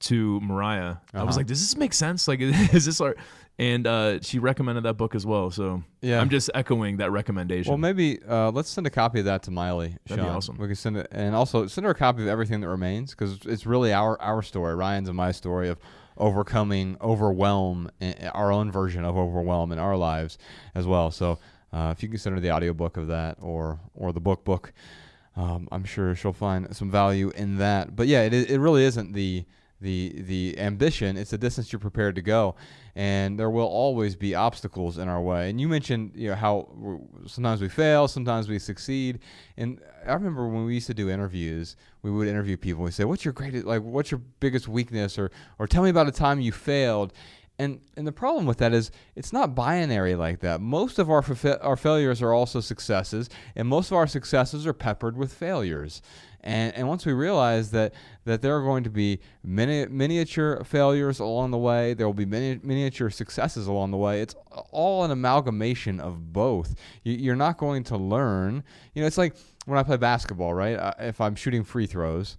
to Mariah. I was like, "Does this make sense? Like, is this art?" And she recommended that book as well. So yeah, I'm just echoing that recommendation. Well, maybe let's send a copy of that to Miley. That'd Sean. be awesome. We can send it, and also send her a copy of Everything That Remains, because it's really our story, Ryan's and my story of overcoming overwhelm, our own version of overwhelm in our lives as well. So if you can send her the audiobook of that or the book, I'm sure she'll find some value in that. But yeah, it really isn't the ambition, it's the distance you're prepared to go, and there will always be obstacles in our way. And you mentioned how sometimes we fail, sometimes we succeed. And I remember when we used to do interviews, we would interview people. We say, what's your biggest weakness, or tell me about a time you failed. And the problem with that is it's not binary like that. Most of our failures are also successes, and most of our successes are peppered with failures. And once we realize that there are going to be miniature failures along the way, there will be miniature successes along the way. It's all an amalgamation of both. You're not going to learn. It's like when I play basketball, right? If I'm shooting free throws,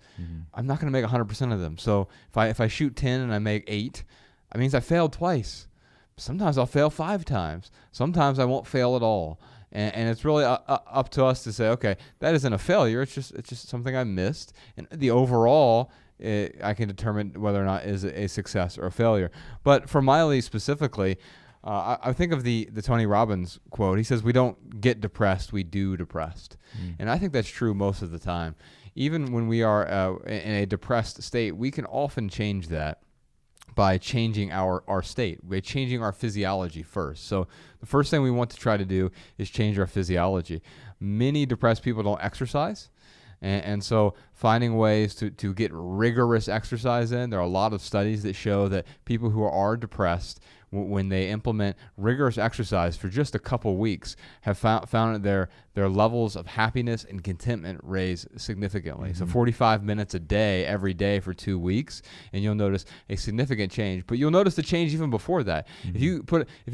I'm not going to make 100% of them. So if I shoot 10 and I make 8, that means I failed twice. Sometimes I'll fail 5 times. Sometimes I won't fail at all. And it's really up to us to say, okay, that isn't a failure. It's just something I missed. And the overall, I can determine whether or not is a success or a failure. But for Miley specifically, I think of the Tony Robbins quote. He says, "We don't get depressed, we do depressed." And I think that's true most of the time. Even when we are in a depressed state, we can often change that by changing our state, by changing our physiology first. So the first thing we want to try to do is change our physiology. Many depressed people don't exercise. And so finding ways to get rigorous exercise in, there are a lot of studies that show that people who are depressed, when they implement rigorous exercise for just a couple weeks, have found that their levels of happiness and contentment raise significantly. So 45 minutes a day, every day for 2 weeks, and you'll notice a significant change. But you'll notice the change even before that. If you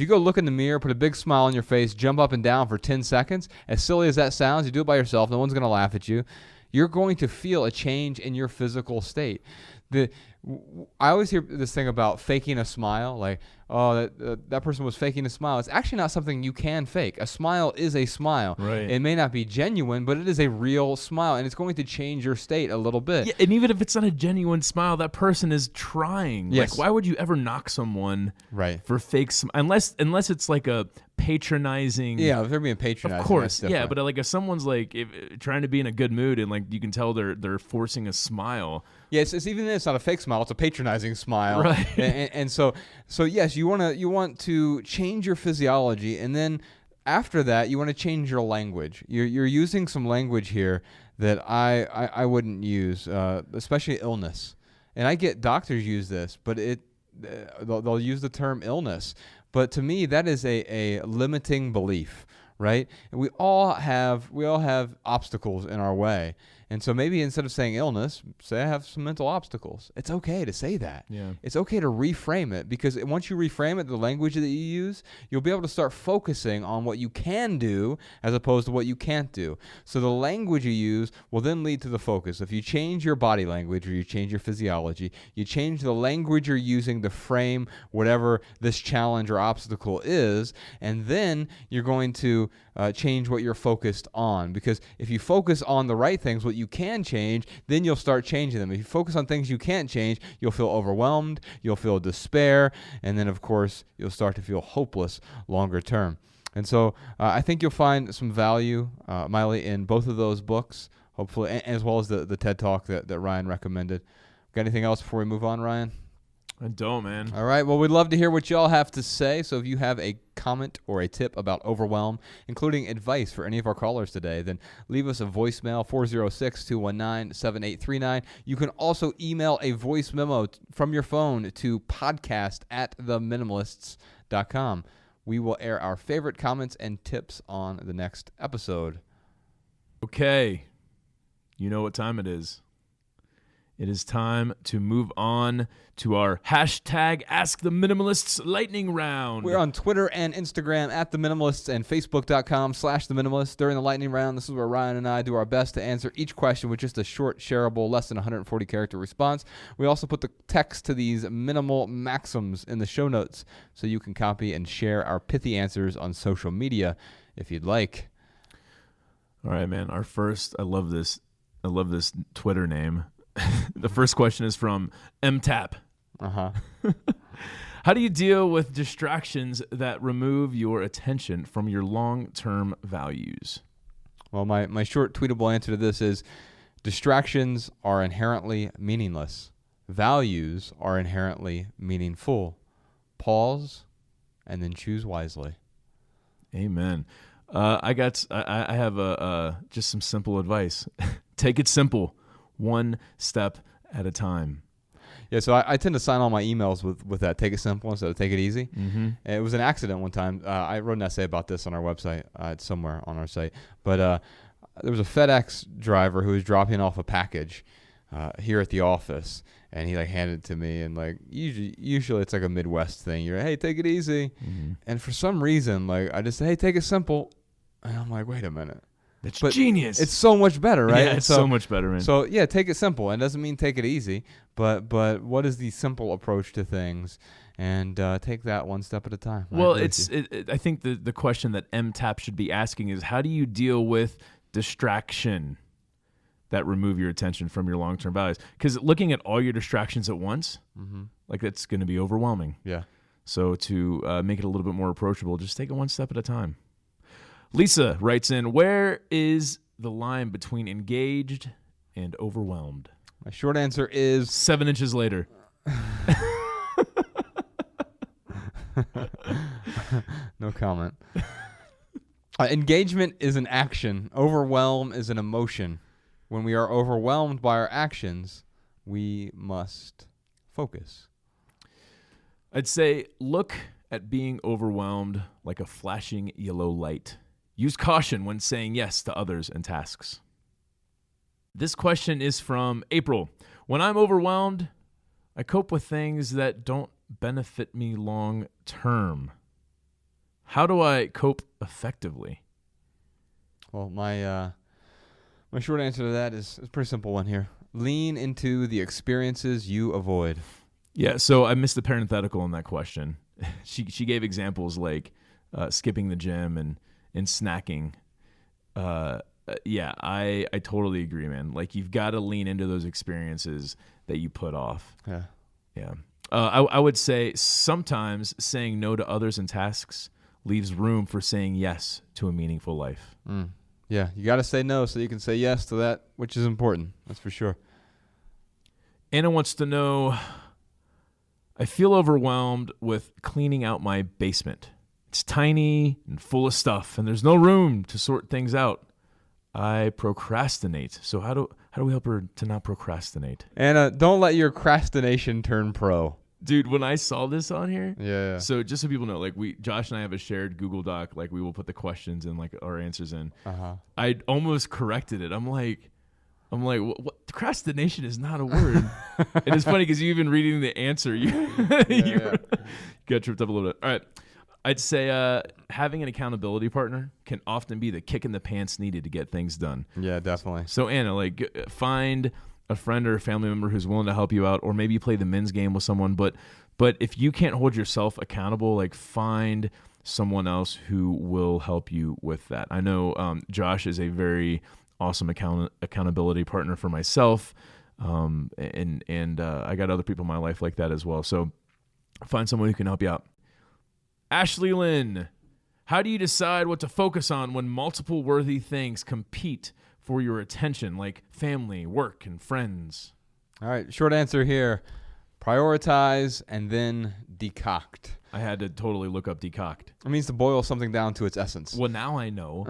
go look in the mirror, put a big smile on your face, jump up and down for 10 seconds, as silly as that sounds, you do it by yourself, no one's going to laugh at you. You're going to feel a change in your physical state. I always hear this thing about faking a smile, like, oh, that person was faking a smile. It's actually not something you can fake. A smile is a smile. Right. It may not be genuine, but it is a real smile, and it's going to change your state a little bit. Yeah, and even if it's not a genuine smile, that person is trying. Yes. Like, why would you ever knock someone Right. for fake unless it's like a patronizing? Yeah, if they're being patronizing, Of course, that's yeah, different. but like if someone's like trying to be in a good mood and like you can tell they're forcing a smile. Yeah, it's even then it's not a fake smile; it's a patronizing smile. Right. And so yes, you want to change your physiology, and then after that, you want to change your language. You're using some language here that I wouldn't use, especially illness. And I get doctors use this, but they'll use the term illness. But to me, that is a limiting belief, right? And we all have obstacles in our way. And so maybe instead of saying illness, say I have some mental obstacles. It's okay to say that. Yeah. It's okay to reframe it, because once you reframe it, the language that you use, you'll be able to start focusing on what you can do as opposed to what you can't do. So the language you use will then lead to the focus. If you change your body language or you change your physiology, you change the language you're using to frame whatever this challenge or obstacle is, and then you're going to change what you're focused on. Because if you focus on the right things, what you can change, then you'll start changing them. If you focus on things you can't change, you'll feel overwhelmed, you'll feel despair, and then of course you'll start to feel hopeless longer term. And so I think you'll find some value, Miley, in both of those books, hopefully, as well as the TED Talk that Ryan recommended. Got anything else before we move on, Ryan? I don't, man. All right. Well, we'd love to hear what y'all have to say. So if you have a comment or a tip about Overwhelm, including advice for any of our callers today, then leave us a voicemail, 406-219-7839. You can also email a voice memo from your phone to podcast@theminimalists.com. We will air our favorite comments and tips on the next episode. Okay. You know what time it is. It is time to move on to our hashtag Ask the Minimalists lightning round. We're on Twitter and Instagram at The Minimalists and Facebook.com/The Minimalists. During the lightning round, this is where Ryan and I do our best to answer each question with just a short, shareable, less than 140 character response. We also put the text to these minimal maxims in the show notes so you can copy and share our pithy answers on social media if you'd like. All right, man. I love this Twitter name. The first question is from MTAP. Uh-huh. How do you deal with distractions that remove your attention from your long-term values? Well, my short tweetable answer to this is distractions are inherently meaningless. Values are inherently meaningful. Pause and then choose wisely. Amen. I have just some simple advice. Take it simple. One step at a time. Yeah, so I tend to sign all my emails with that. Take it simple instead of take it easy. Mm-hmm. And it was an accident one time. I wrote an essay about this on our website. It's somewhere on our site. But there was a FedEx driver who was dropping off a package here at the office. And he handed it to me. And usually it's like a Midwest thing. You're hey, take it easy. Mm-hmm. And for some reason, I just said, hey, take it simple. And I'm like, wait a minute. But genius. It's so much better, right? Yeah, it's so much better, man. So yeah, take it simple. It doesn't mean take it easy, but what is the simple approach to things? And take that one step at a time. Well, I think the question that MTAP should be asking is, how do you deal with distraction that remove your attention from your long-term values? Because looking at all your distractions at once, that's going to be overwhelming. Yeah. So to make it a little bit more approachable, just take it one step at a time. Lisa writes in, where is the line between engaged and overwhelmed? My short answer is 7 inches later. No comment. Engagement is an action. Overwhelm is an emotion. When we are overwhelmed by our actions, we must focus. I'd say look at being overwhelmed like a flashing yellow light. Use caution when saying yes to others and tasks. This question is from April. When I'm overwhelmed, I cope with things that don't benefit me long term. How do I cope effectively? Well, my short answer to that is a pretty simple one here. Lean into the experiences you avoid. Yeah, so I missed the parenthetical in that question. She gave examples like skipping the gym and snacking. I totally agree, man. You've got to lean into those experiences that you put off. Yeah. I would say sometimes saying no to others and tasks leaves room for saying yes to a meaningful life. Yeah, you got to say no so you can say yes to that which is important. That's for sure. Anna wants to know, I feel overwhelmed with cleaning out my basement. It's tiny and full of stuff, and there's no room to sort things out. I procrastinate. So how do we help her to not procrastinate? Anna, don't let your procrastination turn pro. Dude, when I saw this on here, yeah. So just so people know, Josh and I have a shared Google Doc. We will put the questions and our answers in. Uh-huh. I almost corrected it. I'm like, I'm like, what? Procrastination is not a word. And it's funny because you even reading the answer, you got tripped up a little bit. All right. I'd say having an accountability partner can often be the kick in the pants needed to get things done. Yeah, definitely. So Anna, like, find a friend or a family member who's willing to help you out, or maybe you play the men's game with someone. But if you can't hold yourself accountable, like, find someone else who will help you with that. I know Josh is a very awesome accountability partner for myself, and I got other people in my life like that as well. So find someone who can help you out. Ashley Lynn, how do you decide what to focus on when multiple worthy things compete for your attention, like family, work, and friends? All right, short answer here. Prioritize and then decoct. I had to totally look up decoct. It means to boil something down to its essence. Well, now I know.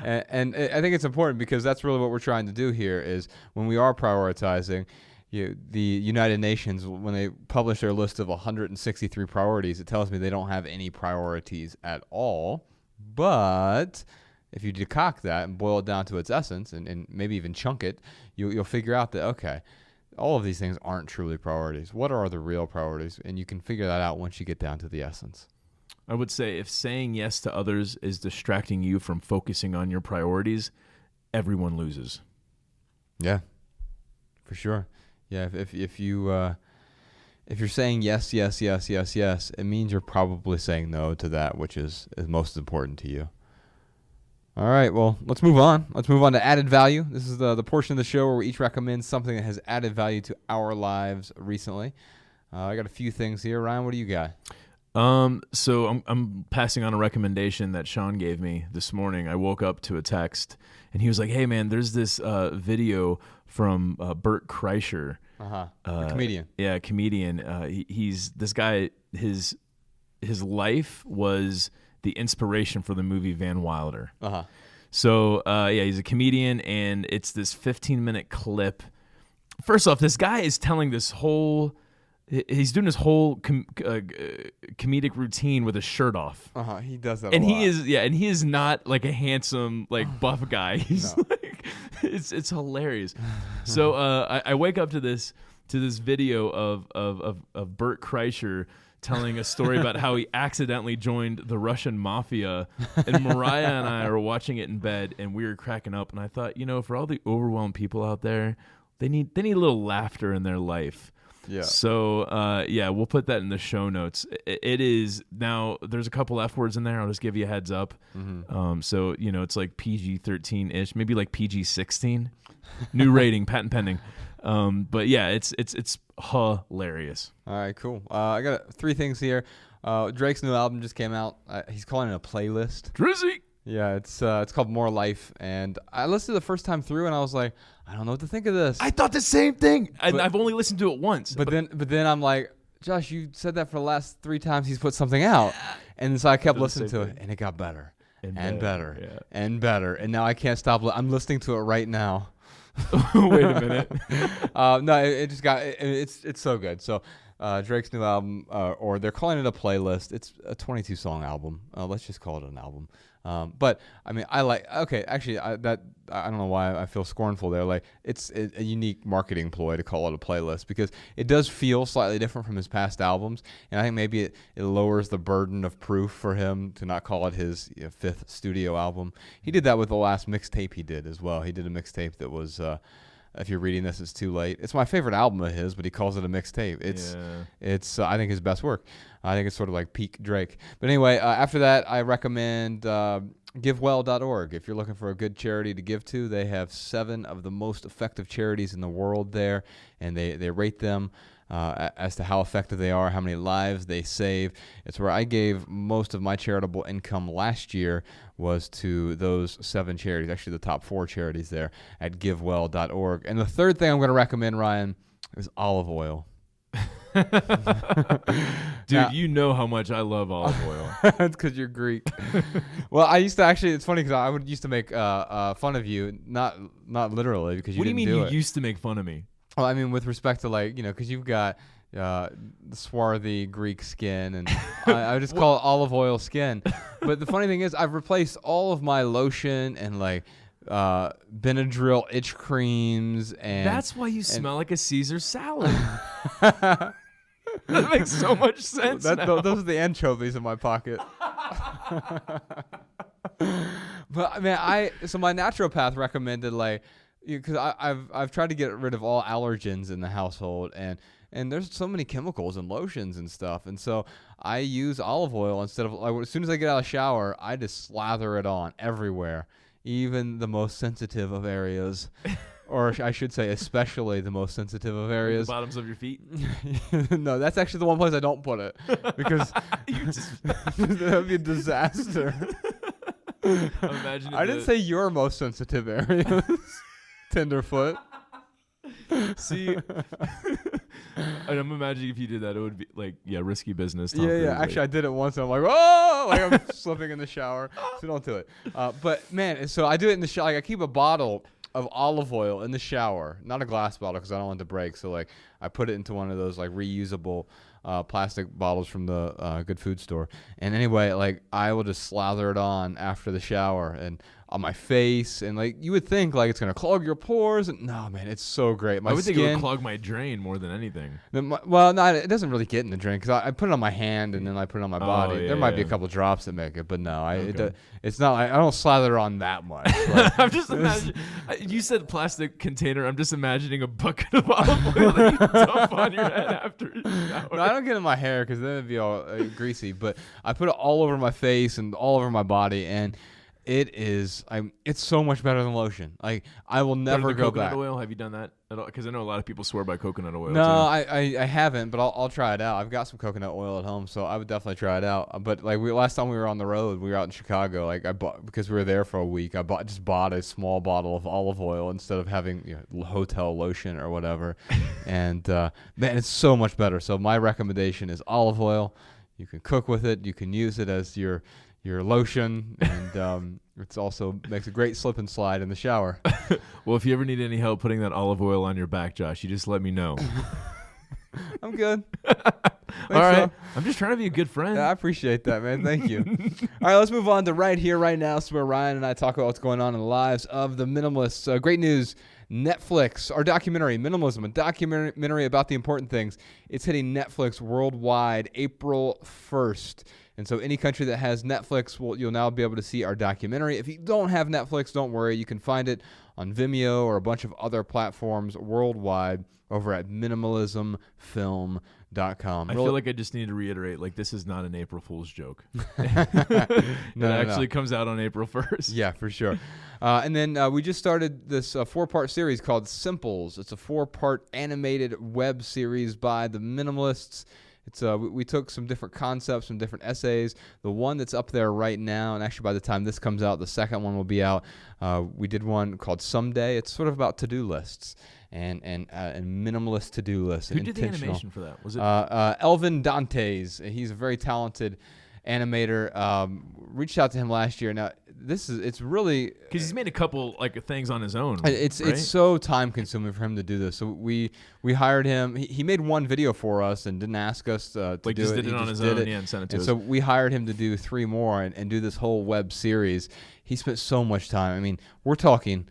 and I think it's important because that's really what we're trying to do here is when we are prioritizing, the United Nations, when they publish their list of 163 priorities, it tells me they don't have any priorities at all. But if you decoct that and boil it down to its essence and maybe even chunk it, you'll figure out that, okay, all of these things aren't truly priorities. What are the real priorities? And you can figure that out once you get down to the essence. I would say if saying yes to others is distracting you from focusing on your priorities, everyone loses. Yeah, for sure. Yeah, if you're saying yes, it means you're probably saying no to that which is most important to you. All right, well, let's move on. Let's move on to added value. This is the portion of the show where we each recommend something that has added value to our lives recently. I got a few things here. Ryan, what do you got? So I'm passing on a recommendation that Sean gave me this morning. I woke up to a text, and he was like, "Hey, man, there's this video from Bert Kreischer, A comedian." Yeah, a comedian. He's this guy. His life was the inspiration for the movie Van Wilder. So he's a comedian, and it's this 15-minute clip. First off, this guy is telling this whole. He's doing his whole comedic routine with his shirt off. He does that, and a lot. He is not like a handsome, like, buff guy. He's like, it's hilarious. So I wake up to this video of Bert Kreischer telling a story about how he accidentally joined the Russian mafia, and Mariah and I are watching it in bed, and we were cracking up. And I thought, for all the overwhelmed people out there, they need a little laughter in their life. Yeah. So, we'll put that in the show notes. It is now. There's a couple F words in there. I'll just give you a heads up. So it's like PG-13-ish, maybe like PG-16. New rating, patent pending. But yeah, it's hilarious. All right, cool. I got 3 things here. Drake's new album just came out. He's calling it a playlist. Drizzy. Yeah, it's called More Life, and I listened to it the first time through, and I was like, I don't know what to think of this. I thought the same thing, and I've only listened to it once. But then I'm like, Josh, you said that for the last 3 times he's put something out, and so I kept listening to it, and it got better and better and better, and now I can't stop. I'm listening to it right now. Wait a minute. No, it just got it's so good. So Drake's new album, or they're calling it a playlist. It's a 22-song album. Let's just call it an album. But I mean, I don't know why I feel scornful there. Like, it's a unique marketing ploy to call it a playlist because it does feel slightly different from his past albums, and I think maybe it lowers the burden of proof for him to not call it his 5th studio album. He did that with the last mixtape he did as well. He did a mixtape that was. If you're reading this, it's too late. It's my favorite album of his, but he calls it a mixtape. It's I think his best work. I think it's sort of like peak Drake. But anyway, after that, I recommend givewell.org. If you're looking for a good charity to give to, they have 7 of the most effective charities in the world there, and they rate them as to how effective they are, how many lives they save. It's where I gave most of my charitable income last year was to those 7 charities, actually the top 4 charities there at givewell.org. And the third thing I'm going to recommend, Ryan, is olive oil. Dude, now, you know how much I love olive oil. That's because you're Greek. Well, I used to it's funny because I used to make fun of you, not literally because you didn't do it. What do you mean you used to make fun of me? Well, I mean, with respect to, like, because you've got the swarthy Greek skin, and I would just call it olive oil skin. But the funny thing is, I've replaced all of my lotion and, like, Benadryl itch creams, and That's why you smell like a Caesar salad. That makes so much sense. Those are the anchovies in my pocket. But man, so my naturopath recommended because I've tried to get rid of all allergens in the household, and there's so many chemicals and lotions and stuff, and so I use olive oil instead of as soon as I get out of the shower, I just slather it on everywhere, even the most sensitive of areas. Or I should say, especially the most sensitive of areas. The bottoms of your feet? No, that's actually the one place I don't put it. Because that would be a disaster. I didn't say your most sensitive areas. Tenderfoot. See, I'm imagining if you did that, it would be risky business. Tom Yeah. Cruise, Actually, I did it once, and I'm like, oh, I'm slipping in the shower. So don't do it. But man, so I do it in the shower. I keep a bottle of olive oil in the shower, not a glass bottle because I don't want it to break. So I put it into one of those reusable plastic bottles from the good food store. And anyway, I will just slather it on after the shower and on my face, and you would think it's gonna clog your pores, and no, man, it's so great. I would think it would clog my drain more than anything. Well, no, it doesn't really get in the drain because I put it on my hand and then I put it on my body. Yeah, there might be a couple drops that make it, but no, it's not. I don't slather it on that much. I'm just imagining. You said plastic container. I'm just imagining a bucket of olive oil that you dump on your head after a shower. No, I don't get it in my hair because then it'd be all greasy. But I put it all over my face and all over my body, and it's so much better than lotion. I will never go back. Coconut oil? Have you done that at all? Because I know a lot of people swear by coconut oil. No, too. I haven't, but I'll try it out. I've got some coconut oil at home, so I would definitely try it out. But last time we were on the road, we were out in Chicago. I bought, because we were there for a week. I just bought a small bottle of olive oil instead of having hotel lotion or whatever. And man, it's so much better. So my recommendation is olive oil. You can cook with it. You can use it as your lotion, and it also makes a great slip and slide in the shower. Well, if you ever need any help putting that olive oil on your back, Josh, you just let me know. I'm good. All right. I'm just trying to be a good friend. Yeah, I appreciate that, man. Thank you. All right, let's move on to Right Here, Right Now. So where Ryan and I talk about what's going on in the lives of the minimalists. Great news. Netflix, our documentary, Minimalism, a documentary about the important things. It's hitting Netflix worldwide April 1st. And so any country that has Netflix, you'll now be able to see our documentary. If you don't have Netflix, don't worry. You can find it on Vimeo or a bunch of other platforms worldwide over at minimalismfilm.com. I feel like I just need to reiterate, this is not an April Fool's joke. It actually comes out on April 1st. Yeah, for sure. And then we just started this 4-part series called Simples. It's a 4-part animated web series by the Minimalists. It's we took some different concepts, some different essays. The one that's up there right now, and actually by the time this comes out, the second one will be out. We did one called Someday. It's sort of about to-do lists and minimalist to-do lists. Who did the animation for that? Was it Elvin Dantes? He's a very talented animator. Reached out to him last year. Now it's really because he's made a couple things on his own. It's so time consuming for him to do this. So we hired him. He made one video for us and didn't ask us to do just it. Did it on his own, and sent it to us. So we hired him to do 3 more and do this whole web series. He spent so much time. I mean, we're talking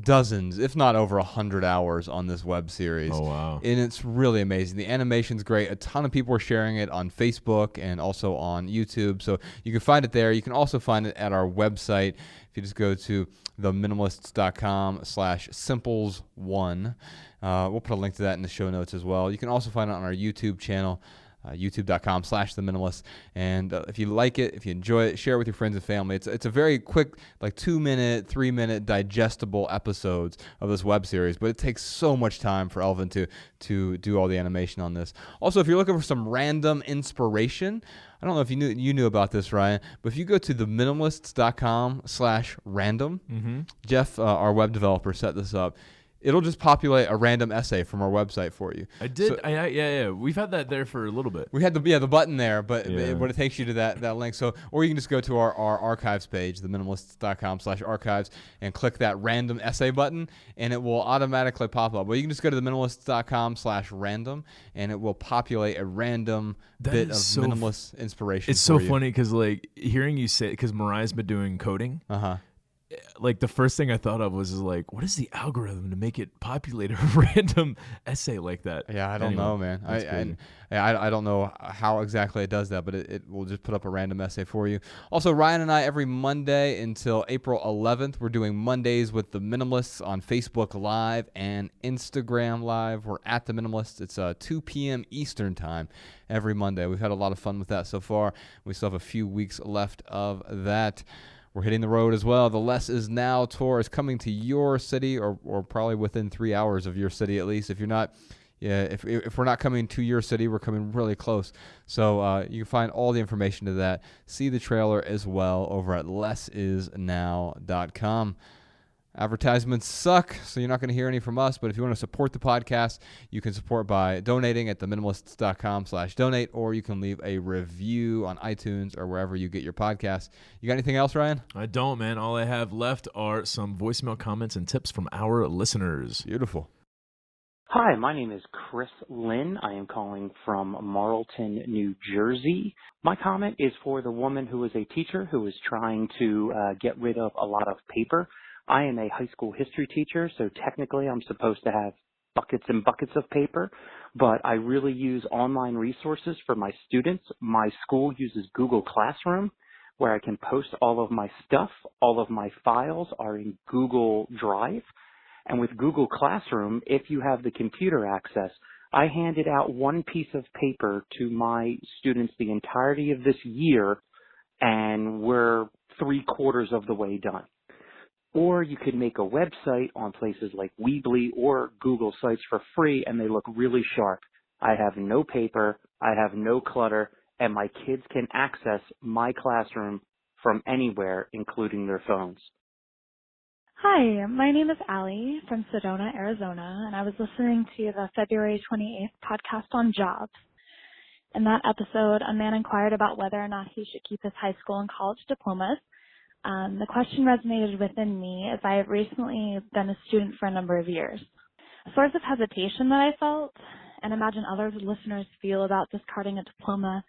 dozens, if not over 100 hours on this web series. Oh, wow. And it's really amazing. The animation's great. A ton of people are sharing it on Facebook and also on YouTube. So you can find it there. You can also find it at our website. If you just go to theminimalists.com/simples1. We'll put a link to that in the show notes as well. You can also find it on our YouTube channel. YouTube.com/theminimalists. And if you like it, if you enjoy it, share it with your friends and family. It's a very quick, 2-minute, 3-minute digestible episodes of this web series, but it takes so much time for Elvin to do all the animation on this. Also, if you're looking for some random inspiration, I don't know if you knew about this, Ryan, but if you go to theminimalists.com/random, Jeff, our web developer, set this up. It'll just populate a random essay from our website for you. I did. So, yeah. We've had that there for a little bit. We had the button there, but it takes you to that link. So, or you can just go to our archives page, theminimalists.com/archives, and click that random essay button, and it will automatically pop up. Well, you can just go to theminimalists.com/random, and it will populate a random bit of minimalist inspiration. It's so funny because hearing you say, because Mariah's been doing coding. like the first thing I thought of was like, what is the algorithm to make it populate a random essay like that? Yeah, I don't know, man. I don't know how exactly it does that, but it will just put up a random essay for you. Also, Ryan and I, every Monday until April 11th, we're doing Mondays with the Minimalists on Facebook Live and Instagram Live. We're at the Minimalists. It's 2 p.m. Eastern time every Monday. We've had a lot of fun with that so far. We still have a few weeks left of that. We're hitting the road as well. The Less Is Now tour is coming to your city, or probably within 3 hours of your city at least. If you're not, if we're not coming to your city, we're coming really close. So you can find all the information to that. See the trailer as well over at lessisnow.com. Advertisements suck, so you're not going to hear any from us. But if you want to support the podcast, you can support by donating at theminimalists.com/donate, or you can leave a review on iTunes or wherever you get your podcasts. You got anything else, Ryan? I don't, man. All I have left are some voicemail comments and tips from our listeners. Beautiful. Hi, my name is Chris Lynn. I am calling from Marlton, New Jersey. My comment is for the woman who is a teacher who is trying to get rid of a lot of paper. I am a high school history teacher, so technically I'm supposed to have buckets and buckets of paper, but I really use online resources for my students. My school uses Google Classroom, where I can post all of my stuff. All of my files are in Google Drive. And with Google Classroom, if you have the computer access, I handed out one piece of paper to my students the entirety of this year, and we're 3/4 of the way done. Or you could make a website on places like Weebly or Google Sites for free, and they look really sharp. I have no paper, I have no clutter, and my kids can access my classroom from anywhere, including their phones. Hi, my name is Allie from Sedona, Arizona, and I was listening to the February 28th podcast on jobs. In that episode, a man inquired about whether or not he should keep his high school and college diplomas. The question resonated within me as I have recently been a student for a number of years. A source of hesitation that I felt, and imagine other listeners feel about discarding a diploma,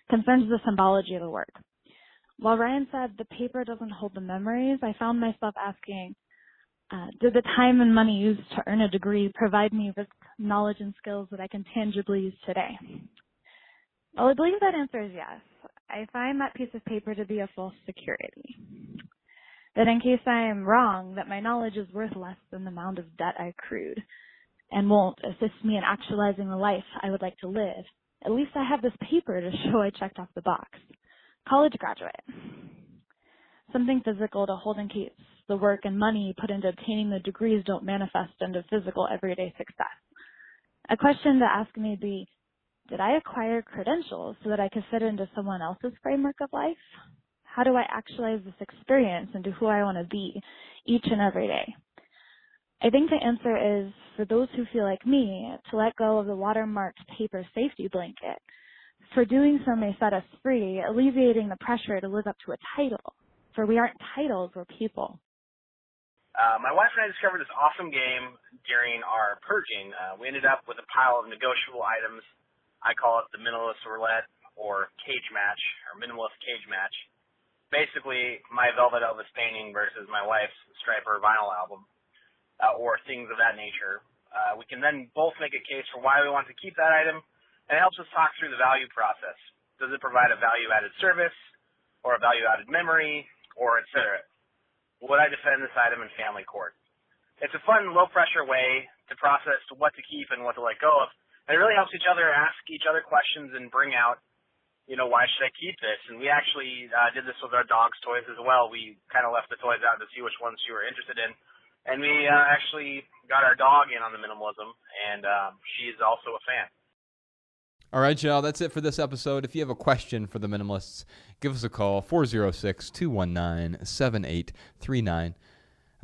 concerns the symbology of the work. While Ryan said the paper doesn't hold the memories, I found myself asking, did the time and money used to earn a degree provide me with knowledge and skills that I can tangibly use today? Well, I believe that answer is yes. I find that piece of paper to be a false security. That in case I am wrong, that my knowledge is worth less than the amount of debt I accrued and won't assist me in actualizing the life I would like to live. At least I have this paper to show I checked off the box. College graduate. Something physical to hold in case the work and money put into obtaining the degrees don't manifest into physical everyday success. A question to ask may be, did I acquire credentials so that I could fit into someone else's framework of life? How do I actualize this experience into who I want to be each and every day? I think the answer is, for those who feel like me, to let go of the watermarked paper safety blanket. For doing so may set us free, alleviating the pressure to live up to a title. For we aren't titles, we're people. My wife and I discovered this awesome game during our purging. We ended up with a pile of negotiable items. I call it the Minimalist Roulette or Cage Match, or Minimalist Cage Match. Basically, my Velvet Elvis painting versus my wife's Striper vinyl album, or things of that nature. We can then both make a case for why we want to keep that item, and it helps us talk through the value process. Does it provide a value-added service, or a value-added memory, or et cetera? Would I defend this item in family court? It's a fun, low-pressure way to process what to keep and what to let go of. And it really helps each other ask each other questions and bring out, why should I keep this? And we actually did this with our dog's toys as well. We kind of left the toys out to see which ones you were interested in. And we actually got our dog in on the minimalism, and she's also a fan. All right, y'all, that's it for this episode. If you have a question for the Minimalists, give us a call, 406-219-7839.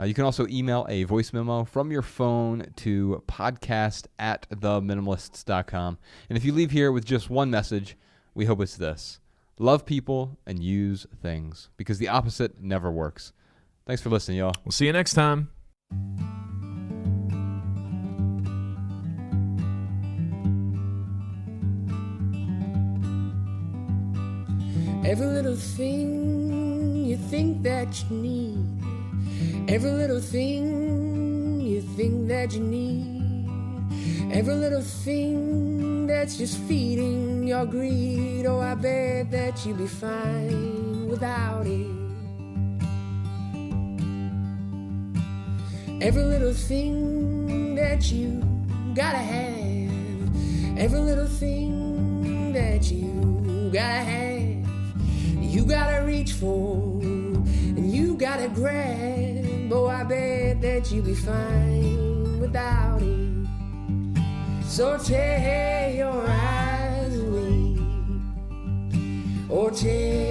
You can also email a voice memo from your phone to podcast@theminimalists.com. And if you leave here with just one message, we hope it's this: love people and use things, because the opposite never works. Thanks for listening, y'all. We'll see you next time. Every little thing you think that you need, Every little thing you think that you need, every little thing that's just feeding your greed. Oh, I bet that you'd be fine without it. Every little thing that you gotta have, every little thing that you gotta have, you gotta reach for and you gotta grab. Oh, I bet that you'd be fine without it. So tear your eyes away, or tear